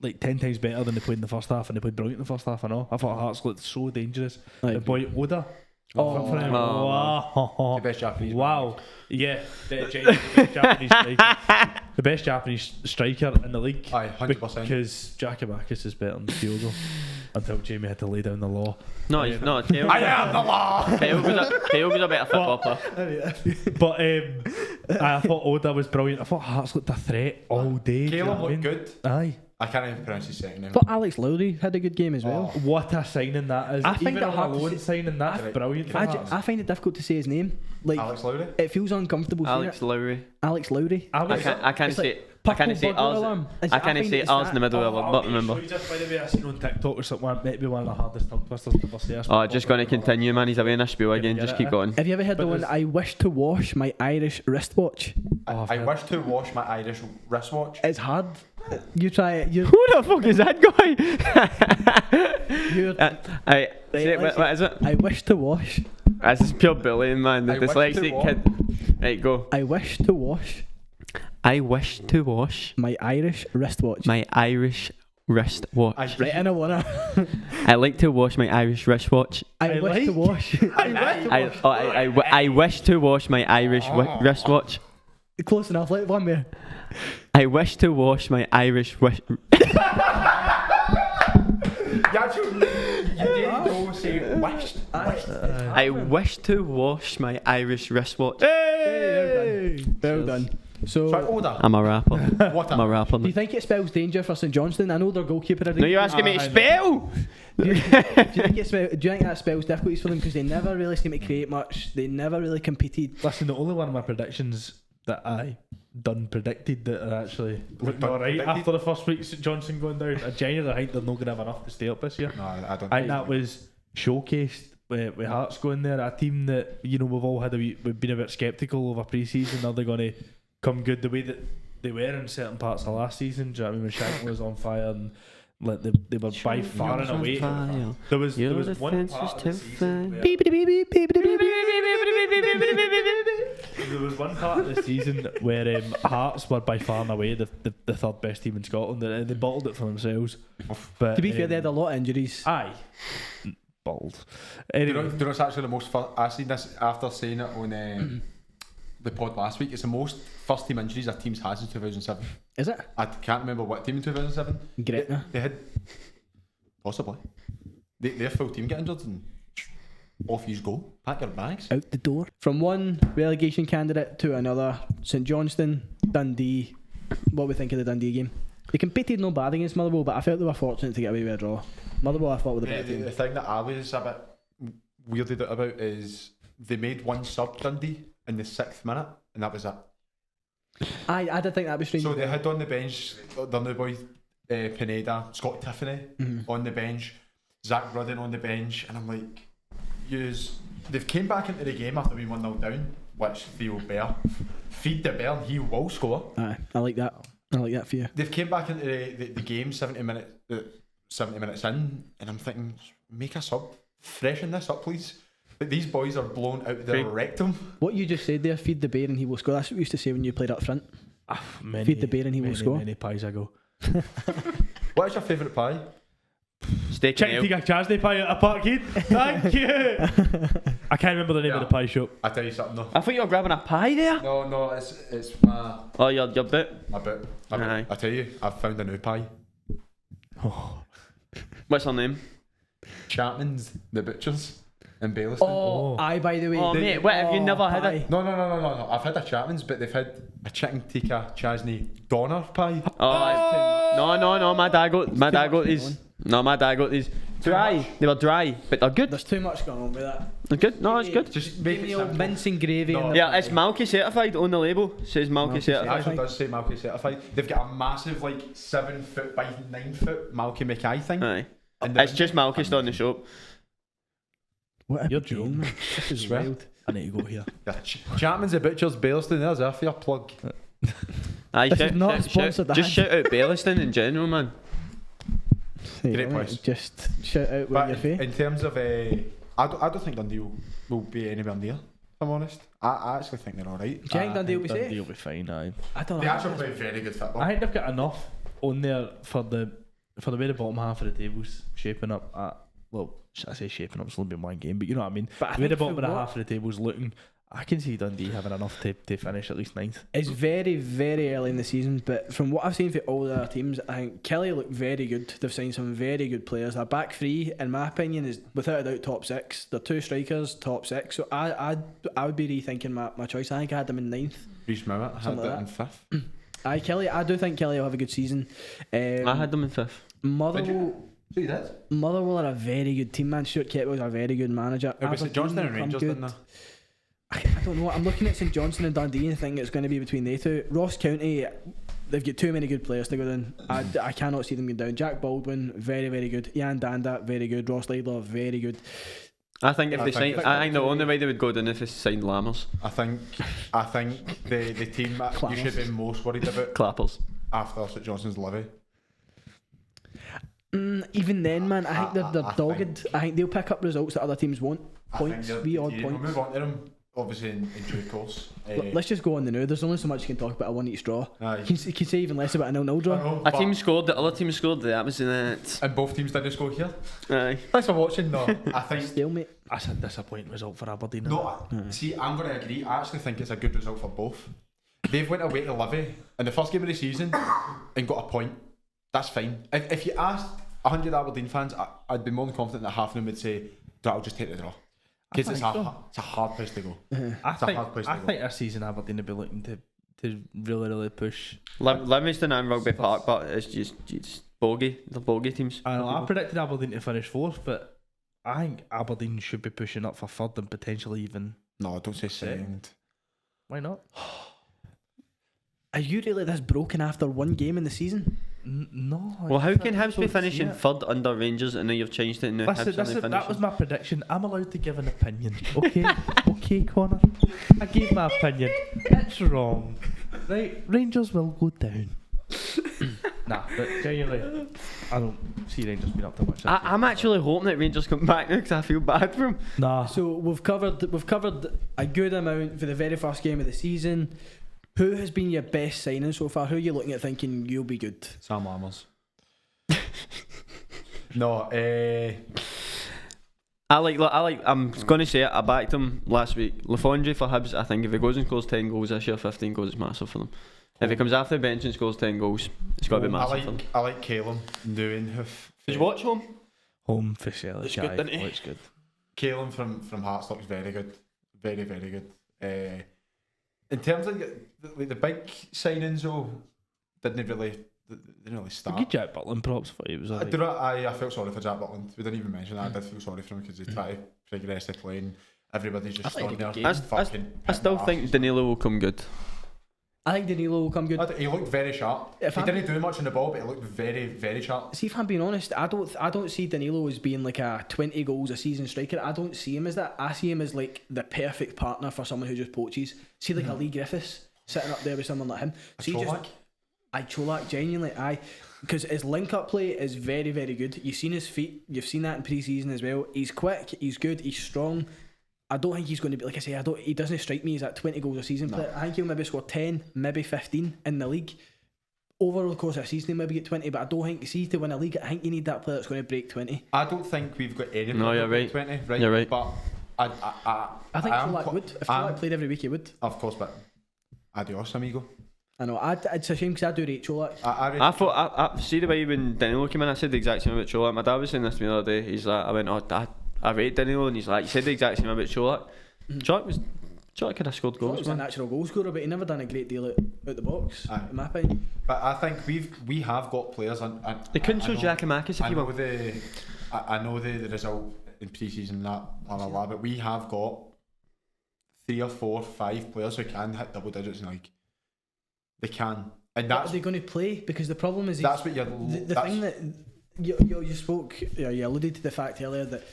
Speaker 5: like 10 times better than they played in the first half, and they played brilliant in the first half. I know. I thought Hearts looked so dangerous. The boy Oda.
Speaker 2: The best Japanese.
Speaker 5: Wow. Yeah, the best Japanese striker. The best Japanese striker in the league.
Speaker 2: Aye, 100%.
Speaker 5: Because Giakoumakis is better than Diogo. Until Jamie had to lay down the law.
Speaker 3: No, I am the law. Kyogo's a better football player.
Speaker 5: But I thought Oda was brilliant. I thought Hearts looked a threat all day.
Speaker 2: Caleb looked good.
Speaker 5: Aye.
Speaker 2: I can't even pronounce his second name.
Speaker 1: But Alex Lowry had a good game as well.
Speaker 5: What a signing that is.
Speaker 1: I find
Speaker 5: Even
Speaker 1: it hard
Speaker 5: on a
Speaker 1: to
Speaker 5: loan signing, that's brilliant for Hearts.
Speaker 1: I find it difficult to say his name. Like
Speaker 2: Alex Lowry?
Speaker 1: It feels uncomfortable.
Speaker 3: Alex Lowry.
Speaker 1: Alex Lowry.
Speaker 3: I can't say
Speaker 1: alarm.
Speaker 3: I can't say ours in the middle of it, but remember.
Speaker 5: By the way, I seen on TikTok or something, maybe one of the hardest tongue twisters to ever say.
Speaker 3: Just going to continue, man. He's away in a spiel again. Just keep going.
Speaker 1: Have you ever heard the one? I wish to wash my Irish wristwatch.
Speaker 2: I wish to wash my Irish wristwatch.
Speaker 1: It's hard. You try it.
Speaker 3: Who the fuck is that guy? What is it?
Speaker 1: I wish to wash.
Speaker 3: This is pure bullying, man. The dyslexic kid. Right, go.
Speaker 1: I wish to wash.
Speaker 3: I wish to wash
Speaker 1: my Irish wristwatch.
Speaker 3: My Irish wristwatch.
Speaker 1: Right, and I wanna.
Speaker 3: I like to wash my Irish wristwatch.
Speaker 1: I wish to wash.
Speaker 3: I wish to wash my Irish wristwatch.
Speaker 1: Close enough. Like one there.
Speaker 3: I wish to wash my Irish wish.
Speaker 2: You didn't go say wished.
Speaker 3: I wish to wash my Irish wristwatch.
Speaker 1: Hey, well done. So,
Speaker 2: Sorry, order.
Speaker 3: I'm a rapper.
Speaker 2: What
Speaker 3: I'm a rapper.
Speaker 1: do you think it spells danger for St Johnstone? I know their goalkeeper.
Speaker 3: No, you're asking me to spell.
Speaker 1: Do you think that spells difficulties for them because they never really seem to create much? They never really competed.
Speaker 5: Listen, the only one of my predictions that I done predicted that are actually looked alright after the first week, St Johnstone going down. I genuinely think they're not going to have enough to stay up this year.
Speaker 2: No, I don't.
Speaker 5: I think that was showcased with Hearts going there. A team that we've all had we've been a bit sceptical over pre-season. Are they going to come good the way that they were in certain parts of last season? Do you know what I mean? When Shankland was on fire and like they were by far and away. There was one part of the season where there was one part of the season where Hearts were by far and away the third best team in Scotland. They bottled it for themselves. But
Speaker 1: To be fair, they had a lot of injuries.
Speaker 5: aye, bottled.
Speaker 2: Do you
Speaker 5: Anyway,
Speaker 2: know it's actually the most? I seen this after saying it on the pod last week. It's the most first team injuries a team's had since 2007.
Speaker 1: Is it?
Speaker 2: I can't remember what team in 2007.
Speaker 1: Gretna.
Speaker 2: They had possibly their full team get injured and off you go. Pack your bags.
Speaker 1: Out the door. From one relegation candidate to another, St Johnstone, Dundee. What we think of the Dundee game? They competed no bad against Motherwell, but I felt they were fortunate to get away with a draw. Motherwell, I thought, were the better team.
Speaker 2: The thing that I was a bit weirded out about is they made one sub Dundee in the 6th minute, and that was it.
Speaker 1: I did think that was strange.
Speaker 2: So they had on the bench their new boy Pineda, Scott Tiffany on the bench, Zach Rudden on the bench, and I'm like, they've came back into the game after being 1-0 down, which Theo Bear, feed the bear and he will score.
Speaker 1: Aye, I like that. I like that for you.
Speaker 2: They've came back into the game 70 minutes in, and I'm thinking, make a sub, freshen this up please. But these boys are blown out their rectum.
Speaker 1: What you just said there, feed the bear and he will score. That's what we used to say when you played up front. Feed the bear and he will score.
Speaker 5: Many pies ago.
Speaker 2: What is your favourite pie?
Speaker 3: Steak
Speaker 5: Chicken
Speaker 3: and ale.
Speaker 5: tikka chasney pie at a Parkhead. Thank you. I can't remember the name of the pie shop.
Speaker 2: I tell you something though.
Speaker 3: I thought you were grabbing a pie there.
Speaker 2: No, it's my
Speaker 3: Oh, your bit.
Speaker 2: bit.
Speaker 3: Aye.
Speaker 2: I tell you, I've found a new pie.
Speaker 3: What's her name?
Speaker 2: Chapman's, the butchers in Baileystown.
Speaker 1: Oh, aye, by the way.
Speaker 3: Oh, mate, what have you never had it?
Speaker 2: No. I've had a Chapman's, but they've had a chicken tikka chasney doner pie.
Speaker 3: Oh, no. My dad got these. No, my dad got these. Dry. They were dry, but they're good.
Speaker 1: There's too much going on with that.
Speaker 3: They're good. No, it's good.
Speaker 2: Just
Speaker 1: Give
Speaker 2: make
Speaker 1: me
Speaker 2: it
Speaker 1: old
Speaker 2: simple.
Speaker 1: mince and gravy.
Speaker 2: No.
Speaker 1: in the
Speaker 3: Yeah, it's
Speaker 1: pie.
Speaker 3: Malky certified on the label. It says Malky
Speaker 1: Malky
Speaker 2: It
Speaker 3: certified.
Speaker 2: actually does say Malky certified. They've got a massive 7 foot by 9 foot Malky Mackay thing.
Speaker 3: Aye.
Speaker 2: And
Speaker 3: It's just Malky still in the shop.
Speaker 1: What a
Speaker 5: You're
Speaker 1: pain,
Speaker 5: joking.
Speaker 1: man. This is
Speaker 2: Swear.
Speaker 1: wild.
Speaker 5: I need to go here.
Speaker 2: Yeah, Chapman's the butchers, Baileystown. There's a fair plug.
Speaker 3: Aye,
Speaker 1: This is not sponsored,
Speaker 3: Just shout out Baileystown in general, man.
Speaker 2: Great place.
Speaker 1: Just shout out with
Speaker 2: But
Speaker 1: your face.
Speaker 2: in terms of, I don't think Dundee will be anywhere near. If I'm honest, I actually think they're all right.
Speaker 1: Do you think Dundee will be
Speaker 5: Dundee
Speaker 1: safe?
Speaker 5: will be fine. Aye.
Speaker 1: I don't
Speaker 2: They
Speaker 1: know.
Speaker 2: actually play very good football.
Speaker 5: I think they've got enough on there for the way the bottom half of the table's shaping up. Should I say shaping up? It's only been one game, but you know what I mean.
Speaker 1: But I
Speaker 5: The way the
Speaker 1: think
Speaker 5: bottom
Speaker 1: for
Speaker 5: of the
Speaker 1: what-
Speaker 5: half of the table's looking, I can see Dundee having enough to finish at least 9th.
Speaker 1: It's very, very early in the season, but from what I've seen for all the other teams, I think Kelly look very good. They've signed some very good players. Their back three, in my opinion, is without a doubt top 6. They're 2 strikers, top 6. So I would be rethinking my choice. I think I had them in 9th.
Speaker 2: Reece Mowat had
Speaker 1: Something
Speaker 2: that
Speaker 1: like
Speaker 2: in 5th.
Speaker 1: Aye, Kelly. I do think Kelly will have a good season.
Speaker 3: I had them in 5th.
Speaker 1: Motherwell.
Speaker 2: So you did?
Speaker 1: Motherwell are a very good team, man. Stuart Ketwell's a very good manager.
Speaker 2: It was St Johnstone and
Speaker 1: Aberdeen
Speaker 2: Rangers,
Speaker 1: come
Speaker 2: didn't
Speaker 1: good. I don't know. I'm looking at St Johnstone and Dundee and think it's going to be between they two. Ross County, they've got too many good players to go down. I cannot see them going down. Jack Baldwin, very, very good. Ian Danda, very good. Ross Laidlaw, very good.
Speaker 3: I think if
Speaker 2: I
Speaker 3: they
Speaker 2: think
Speaker 3: signed,
Speaker 2: it's
Speaker 3: I think the only way they would go down if they signed Lammers.
Speaker 2: I think the team that you should be most worried about
Speaker 3: Clappers.
Speaker 2: after St Johnstone's levy.
Speaker 1: Even then, man, I think they're
Speaker 2: I
Speaker 1: dogged. I think they'll pick up results that other teams won't. Points, wee odd
Speaker 2: We'll
Speaker 1: points.
Speaker 2: move on to them, obviously in due course.
Speaker 1: Let's just go on the now. There's only so much you can talk about a one each draw.
Speaker 2: Aye.
Speaker 1: You can say even less about a 0-0 draw.
Speaker 3: A team scored, the other team scored, that was in it.
Speaker 2: And both teams didn't score here.
Speaker 3: Aye.
Speaker 2: Thanks for watching. No, I think.
Speaker 1: Stalemate.
Speaker 5: That's a disappointing result for Aberdeen.
Speaker 2: No, see, I'm going to agree. I actually think it's a good result for both. they've went away to Livy in the first game of the season and got a point. That's fine. If you asked 100 Aberdeen fans, I'd be more than confident that half of them would say, I'll just take the draw. Because it's a hard place to go.
Speaker 5: I think this season Aberdeen will be looking to really push.
Speaker 3: Livingston and Rugby Park, but it's just bogey. The bogey teams.
Speaker 5: I predicted Aberdeen to finish 4th, but I think Aberdeen should be pushing up for 3rd and potentially even.
Speaker 2: No, don't say second.
Speaker 5: Why not?
Speaker 1: Are you really this broken after one game in the season?
Speaker 5: No.
Speaker 3: Well, how can Hibs be finishing 3rd under Rangers and now you've changed it and now Hibs only finishing?
Speaker 5: That was my prediction. I'm allowed to give an opinion. Okay? Okay, Connor. I gave my opinion. It's wrong. Right, Rangers will go down. Nah, but genuinely, I don't see Rangers being up to much.
Speaker 3: I'm actually hoping that Rangers come back now because I feel bad for them.
Speaker 5: Nah.
Speaker 1: So we've covered a good amount for the very first game of the season. Who has been your best signing so far? Who are you looking at thinking you'll be good?
Speaker 2: Sam Lammers. No,
Speaker 3: I'm going to say it, I backed him last week. Lafondre for Hibs, I think if he goes and scores 10 goals this year, 15 goals is massive for them. If he comes after the bench and scores 10 goals, it's got to be massive for them.
Speaker 2: I like Calum Nguyen.
Speaker 3: Did you watch home?
Speaker 5: Home for sale.
Speaker 3: Looks good, didn't he?
Speaker 5: Looks good.
Speaker 2: Calum from Heartstock's very good. Very, very good. In terms of the big signings though, didn't really start.
Speaker 5: Good Jack Butland props for you.
Speaker 2: I felt sorry for Jack Butland. We didn't even mention that. I did feel sorry for him because he tried to progress the play and everybody's just standing there.
Speaker 3: I still think Danilo will come good.
Speaker 1: I think Danilo will come good.
Speaker 2: He looked very sharp. He didn't do much on the ball, but he looked very, very sharp.
Speaker 1: See, if I'm being honest, I don't see Danilo as being like a 20 goals a season striker. I don't see him as that. I see him as like the perfect partner for someone who just poaches. See, like a Lee Griffiths sitting up there with someone like him. Cholak, genuinely, because his link-up play is very, very good. You've seen his feet. You've seen that in pre-season as well. He's quick. He's good. He's strong. I don't think he's going to be, like I say, he doesn't strike me as that 20 goals a season player. I think he'll maybe score 10, maybe 15 in the league. Over the course of a season, he'll maybe get 20, but I don't think, see, to win a league, I think you need that player that's going to break 20.
Speaker 2: I don't think we've got any
Speaker 3: player
Speaker 2: you're right. 20, right?
Speaker 3: You're right.
Speaker 2: But I
Speaker 1: think Cholak would. If Cholak played every week, he would.
Speaker 2: Of course, but adios, amigo.
Speaker 1: I know, it's a shame because I do rate Cholak.
Speaker 3: I thought, see the way when Danilo came in, I said the exact same about Cholak. My dad was saying this to me the other day. He's like, I went, I rate Danilo, and he's like, you said the exact same about Cholak. Cholak could have scored goals.
Speaker 1: He was a natural goal scorer, but he never done a great deal out the box, in my opinion.
Speaker 2: But I think we have got players, and
Speaker 3: they couldn't show Giacomakis if you were.
Speaker 2: I know the result in pre-season that but we have got 3 or 4, 5 players who can hit double digits in the league. They can, and that's.
Speaker 1: What are they going to play? Because the problem is
Speaker 2: that's what you're.
Speaker 1: The thing that you spoke, you alluded to the fact earlier that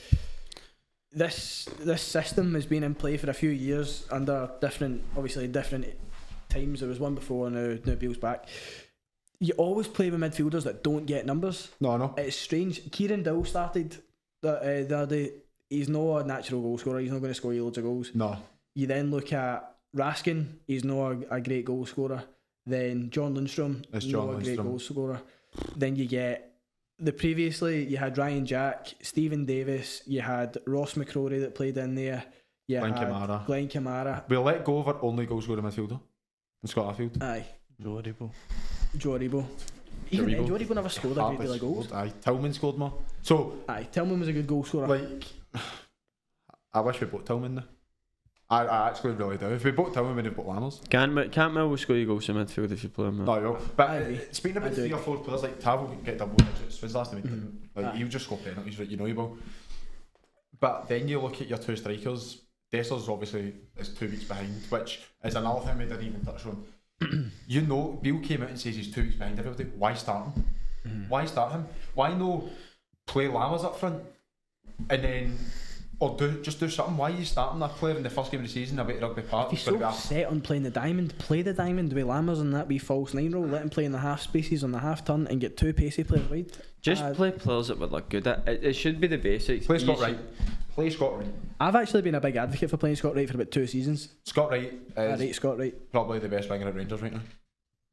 Speaker 1: this system has been in play for a few years under different times. There was one before, now Bill's back. You always play with midfielders that don't get numbers.
Speaker 2: No.
Speaker 1: It's strange. Kieran Dill started the other day. He's not a natural goal scorer. He's not going to score you loads of goals.
Speaker 2: No.
Speaker 1: You then look at Raskin. He's not a great goal scorer. Then John Lundstrom. Not a great goal scorer. Then you get previously you had Ryan Jack, Stephen Davis, you had Ross McCrory that played in there,
Speaker 2: Glenn
Speaker 1: Kamara.
Speaker 2: We'll let go of our only goal scorer midfielder in Scott Arfield.
Speaker 1: Aye.
Speaker 5: Joe
Speaker 1: Aribo. Even then, Joe Aribo never scored a great deal of goals.
Speaker 2: Aye, Tillman scored more. So
Speaker 1: Tillman was a good goal scorer.
Speaker 2: Like, I wish we bought Tillman now. I actually really do. If we bought Tillman, we'd have bought Lammers.
Speaker 3: Can't Mill score you goals in midfield if you play him?
Speaker 2: No, but speaking about 3 or 4 players, like Tav will get double digits. When's the last time he'll just score penalties, right? You know he will. But then you look at your 2 strikers. Dessers obviously is 2 weeks behind, which is another thing we didn't even touch on. You know, Bill came out and says he's 2 weeks behind everybody. Why start him? Why start him? Why no play Lammers up front and then do something? Why are you starting that player in the first game of the season away to Rugby Park?
Speaker 1: If he's so set on playing the diamond, play the diamond with Lammers and that wee false 9 role. Let him play in the half spaces on the half turn and get 2 pacey players wide.
Speaker 3: Just play players that would look good at it. It should be the basics.
Speaker 2: Play Scott Wright. Play Scott Wright.
Speaker 1: I've actually been a big advocate for playing Scott Wright for about 2 seasons.
Speaker 2: Scott Wright is
Speaker 1: rate Scott Wright.
Speaker 2: Probably the best winger at Rangers right now.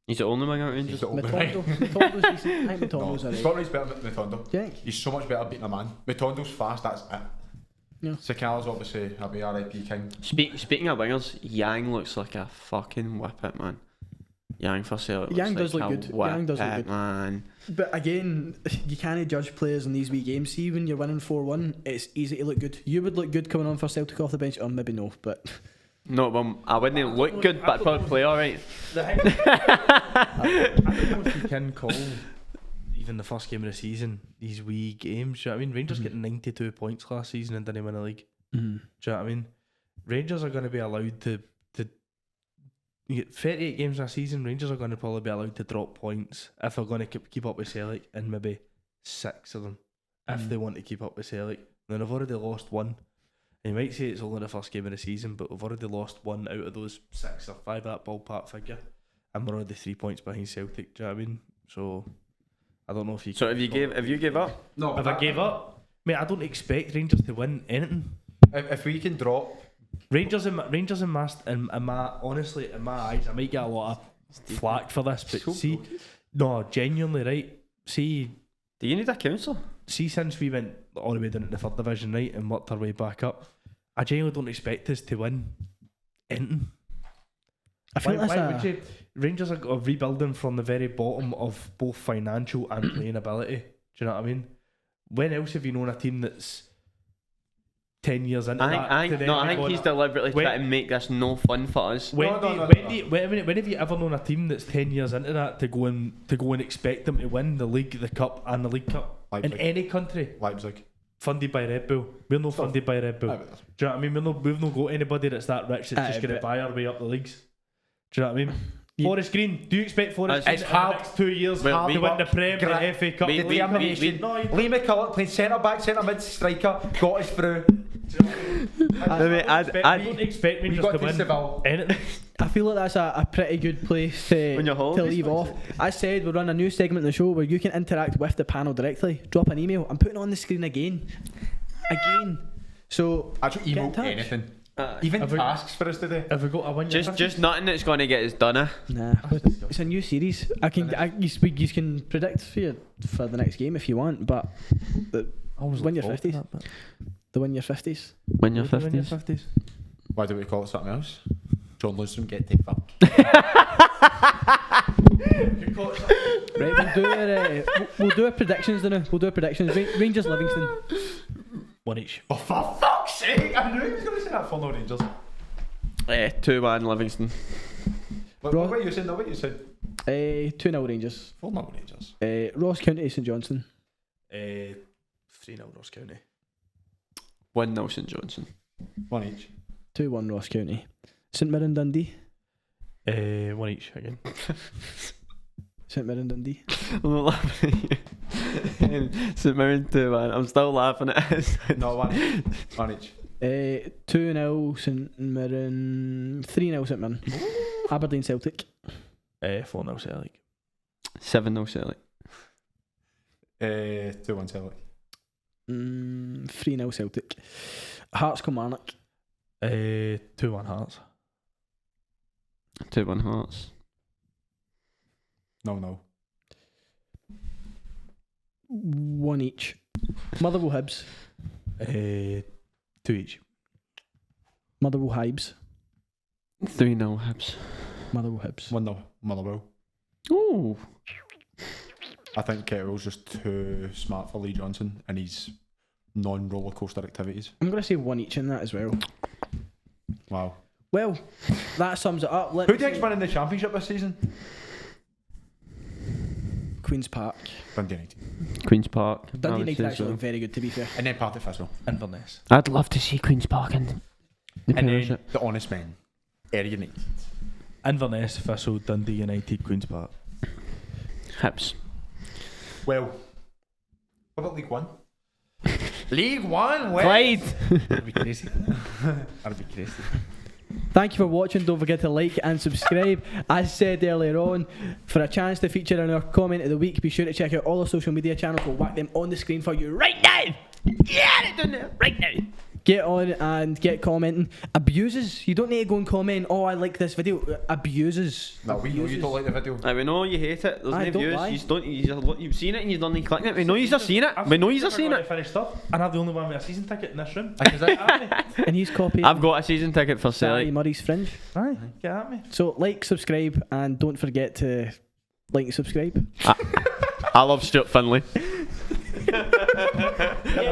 Speaker 3: He's the only winger at Rangers.
Speaker 2: He's the only
Speaker 1: Matondo's decent. I think Matondo's alright.
Speaker 2: Scott Wright's better than Matondo.
Speaker 1: Yeah.
Speaker 2: He's so much better beating a man. Matondo's fast, that's it.
Speaker 1: Yeah.
Speaker 2: Sakala's obviously a RIP king.
Speaker 3: Speaking of wingers, Yang looks like a fucking whippet, man. Yang for Celtic.
Speaker 1: Yang does
Speaker 3: like
Speaker 1: look good. Yang does look good.
Speaker 3: Man.
Speaker 1: But again, you can't judge players in these wee games. See, when you're winning 4-1, it's easy to look good. You would look good coming on for Celtic off the bench, or maybe no, but...
Speaker 3: No, well, I wouldn't look good, but I'd probably play alright.
Speaker 5: I don't know if you can call even the first game of the season these wee games. Do you know what I mean? Rangers getting 92 points last season and didn't win a league. Do you know what I mean? Rangers are going to be allowed to you get 38 games last season. Rangers are going to probably be allowed to drop points if they're going to keep up with Celtic, and maybe 6 of them if they want to keep up with Celtic. Then they've already lost 1. And you might say it's only the first game of the season, but we've already lost 1 out of those 6 or 5, that ballpark figure, and we're already 3 points behind Celtic. Do you know what I mean? So I don't know if you.
Speaker 3: So if you gave up?
Speaker 2: No.
Speaker 5: If I gave up, mate, I don't expect Rangers to win anything.
Speaker 2: If we can drop
Speaker 5: Rangers in my honestly, in my eyes, I might get a lot of flack for this, but see, no, genuinely, right? See,
Speaker 3: Do you need a counsellor?
Speaker 5: see, since we went all the way down to the 3rd division, right, and worked our way back up, I genuinely don't expect us to win anything.
Speaker 1: I feel
Speaker 5: Why
Speaker 1: that's
Speaker 5: would you? Rangers are rebuilding from the very bottom of both financial and playing ability. Do you know what I mean? When else have you known a team that's 10 years into that?
Speaker 3: I think he's deliberately trying to make this no fun for us.
Speaker 5: When have you ever known a team that's 10 years into that to go and expect them to win the league, the cup, and the League Cup
Speaker 2: Leipzig.
Speaker 5: in any country?
Speaker 2: Leipzig.
Speaker 5: Funded by Red Bull. We're not funded by Red Bull. Do you know what I mean? We've not got anybody that's that rich that's just going to buy our way up the leagues. Do you know what I mean? Forest Green. Do you expect Forest Green in the next 2 years to win the Prem, the FA Cup?
Speaker 2: The determination. Lee McCulloch playing centre back, centre mid, striker, got us through.
Speaker 5: I don't expect Rangers to win anything.
Speaker 1: I feel like that's a pretty good place to leave off. As said, we'll run a new segment in the show where you can interact with the panel directly. Drop an email. I'm putting it on the screen again. So
Speaker 2: Actually, email anything. Even tasks for us today.
Speaker 5: Have we got a win?
Speaker 3: Just nothing that's going to get us done.
Speaker 1: Nah, it's a new series. You can predict for the next game if you want, but win your 50s. The win your 50s.
Speaker 3: Win your 50s.
Speaker 2: Why do we call it something else? John Lundstrom, get the fuck.
Speaker 1: Right, we'll do our predictions now. We'll do our predictions. Rangers Livingston.
Speaker 5: 1 each.
Speaker 2: Oh, for fuck's sake! I knew he was going to say that for no Rangers.
Speaker 3: 2-1 Livingston.
Speaker 2: What are you saying? What are you saying?
Speaker 1: 2-0 Rangers.
Speaker 2: 4-0 Rangers.
Speaker 1: Ross County, St Johnstone.
Speaker 5: 3-0 Ross County.
Speaker 3: 1-0 St Johnstone.
Speaker 2: 1 each.
Speaker 1: 2-1 Ross County. St Mirren Dundee.
Speaker 5: 1 each again.
Speaker 1: St Mirren Dundee.
Speaker 3: I'm not laughing at you. St Mirren 2-1. I'm still laughing at it.
Speaker 2: No, 1 each.
Speaker 1: 2-0 St Mirren. 3-0 St Mirren. Aberdeen Celtic.
Speaker 5: 4-0 Celtic.
Speaker 3: 7-0 Celtic.
Speaker 2: 2-1 Celtic.
Speaker 1: 3-0 Celtic. Hearts Kilmarnock.
Speaker 5: 2-1 Hearts.
Speaker 3: 2-1 Hearts.
Speaker 2: No.
Speaker 1: 1 each. Motherwell Hibs.
Speaker 5: 2 each.
Speaker 1: Motherwell Hibs.
Speaker 3: 3-0 Hibs.
Speaker 1: Motherwell Hibs.
Speaker 2: 1-0 Motherwell.
Speaker 3: Ooh.
Speaker 2: I think Kettlewell's just too smart for Lee Johnson and his non-roller coaster activities.
Speaker 1: I'm going to say 1 each in that as well.
Speaker 2: Wow.
Speaker 1: Well, that sums it up.
Speaker 2: Who do you think's winning the championship this season?
Speaker 1: Queen's Park.
Speaker 2: Dundee United.
Speaker 3: Queen's Park.
Speaker 1: Dundee United actually look very good, to be fair.
Speaker 2: And then Partick Thistle.
Speaker 5: Inverness.
Speaker 3: I'd love to see Queen's Park in the
Speaker 2: And then
Speaker 3: Premiership.
Speaker 2: the honest men. Ayr United.
Speaker 5: Inverness, Thistle, Dundee United, Queen's Park.
Speaker 3: Hibs.
Speaker 2: Well, what about League One? League One? Well.
Speaker 3: Clyde.
Speaker 5: That'd be crazy.
Speaker 2: That'd be crazy.
Speaker 1: Thank you for watching. Don't forget to like and subscribe. As said earlier on, for a chance to feature in our comment of the week, be sure to check out all our social media channels. We'll whack them on the screen for you right now. Yeah, they're doing it right now. get on and get commenting. Abuses, you don't need to go and comment, oh, I like this video. Abuses.
Speaker 2: No, we know you don't like the video.
Speaker 3: We know you hate it. There's
Speaker 1: Aye,
Speaker 3: no
Speaker 1: don't
Speaker 3: views.
Speaker 1: lie.
Speaker 3: You've seen it and you don't like clicking it. We know you've seen it. We know you've seen it.
Speaker 5: Finished up, and I'm the only one with a season ticket in this room.
Speaker 1: And he's copying
Speaker 3: I've got a season ticket for
Speaker 1: Sally
Speaker 3: Celtic.
Speaker 1: Murray's Fringe.
Speaker 5: Aye, get at me.
Speaker 1: So like, subscribe, and don't forget to like and subscribe.
Speaker 3: I love Stuart Finlay.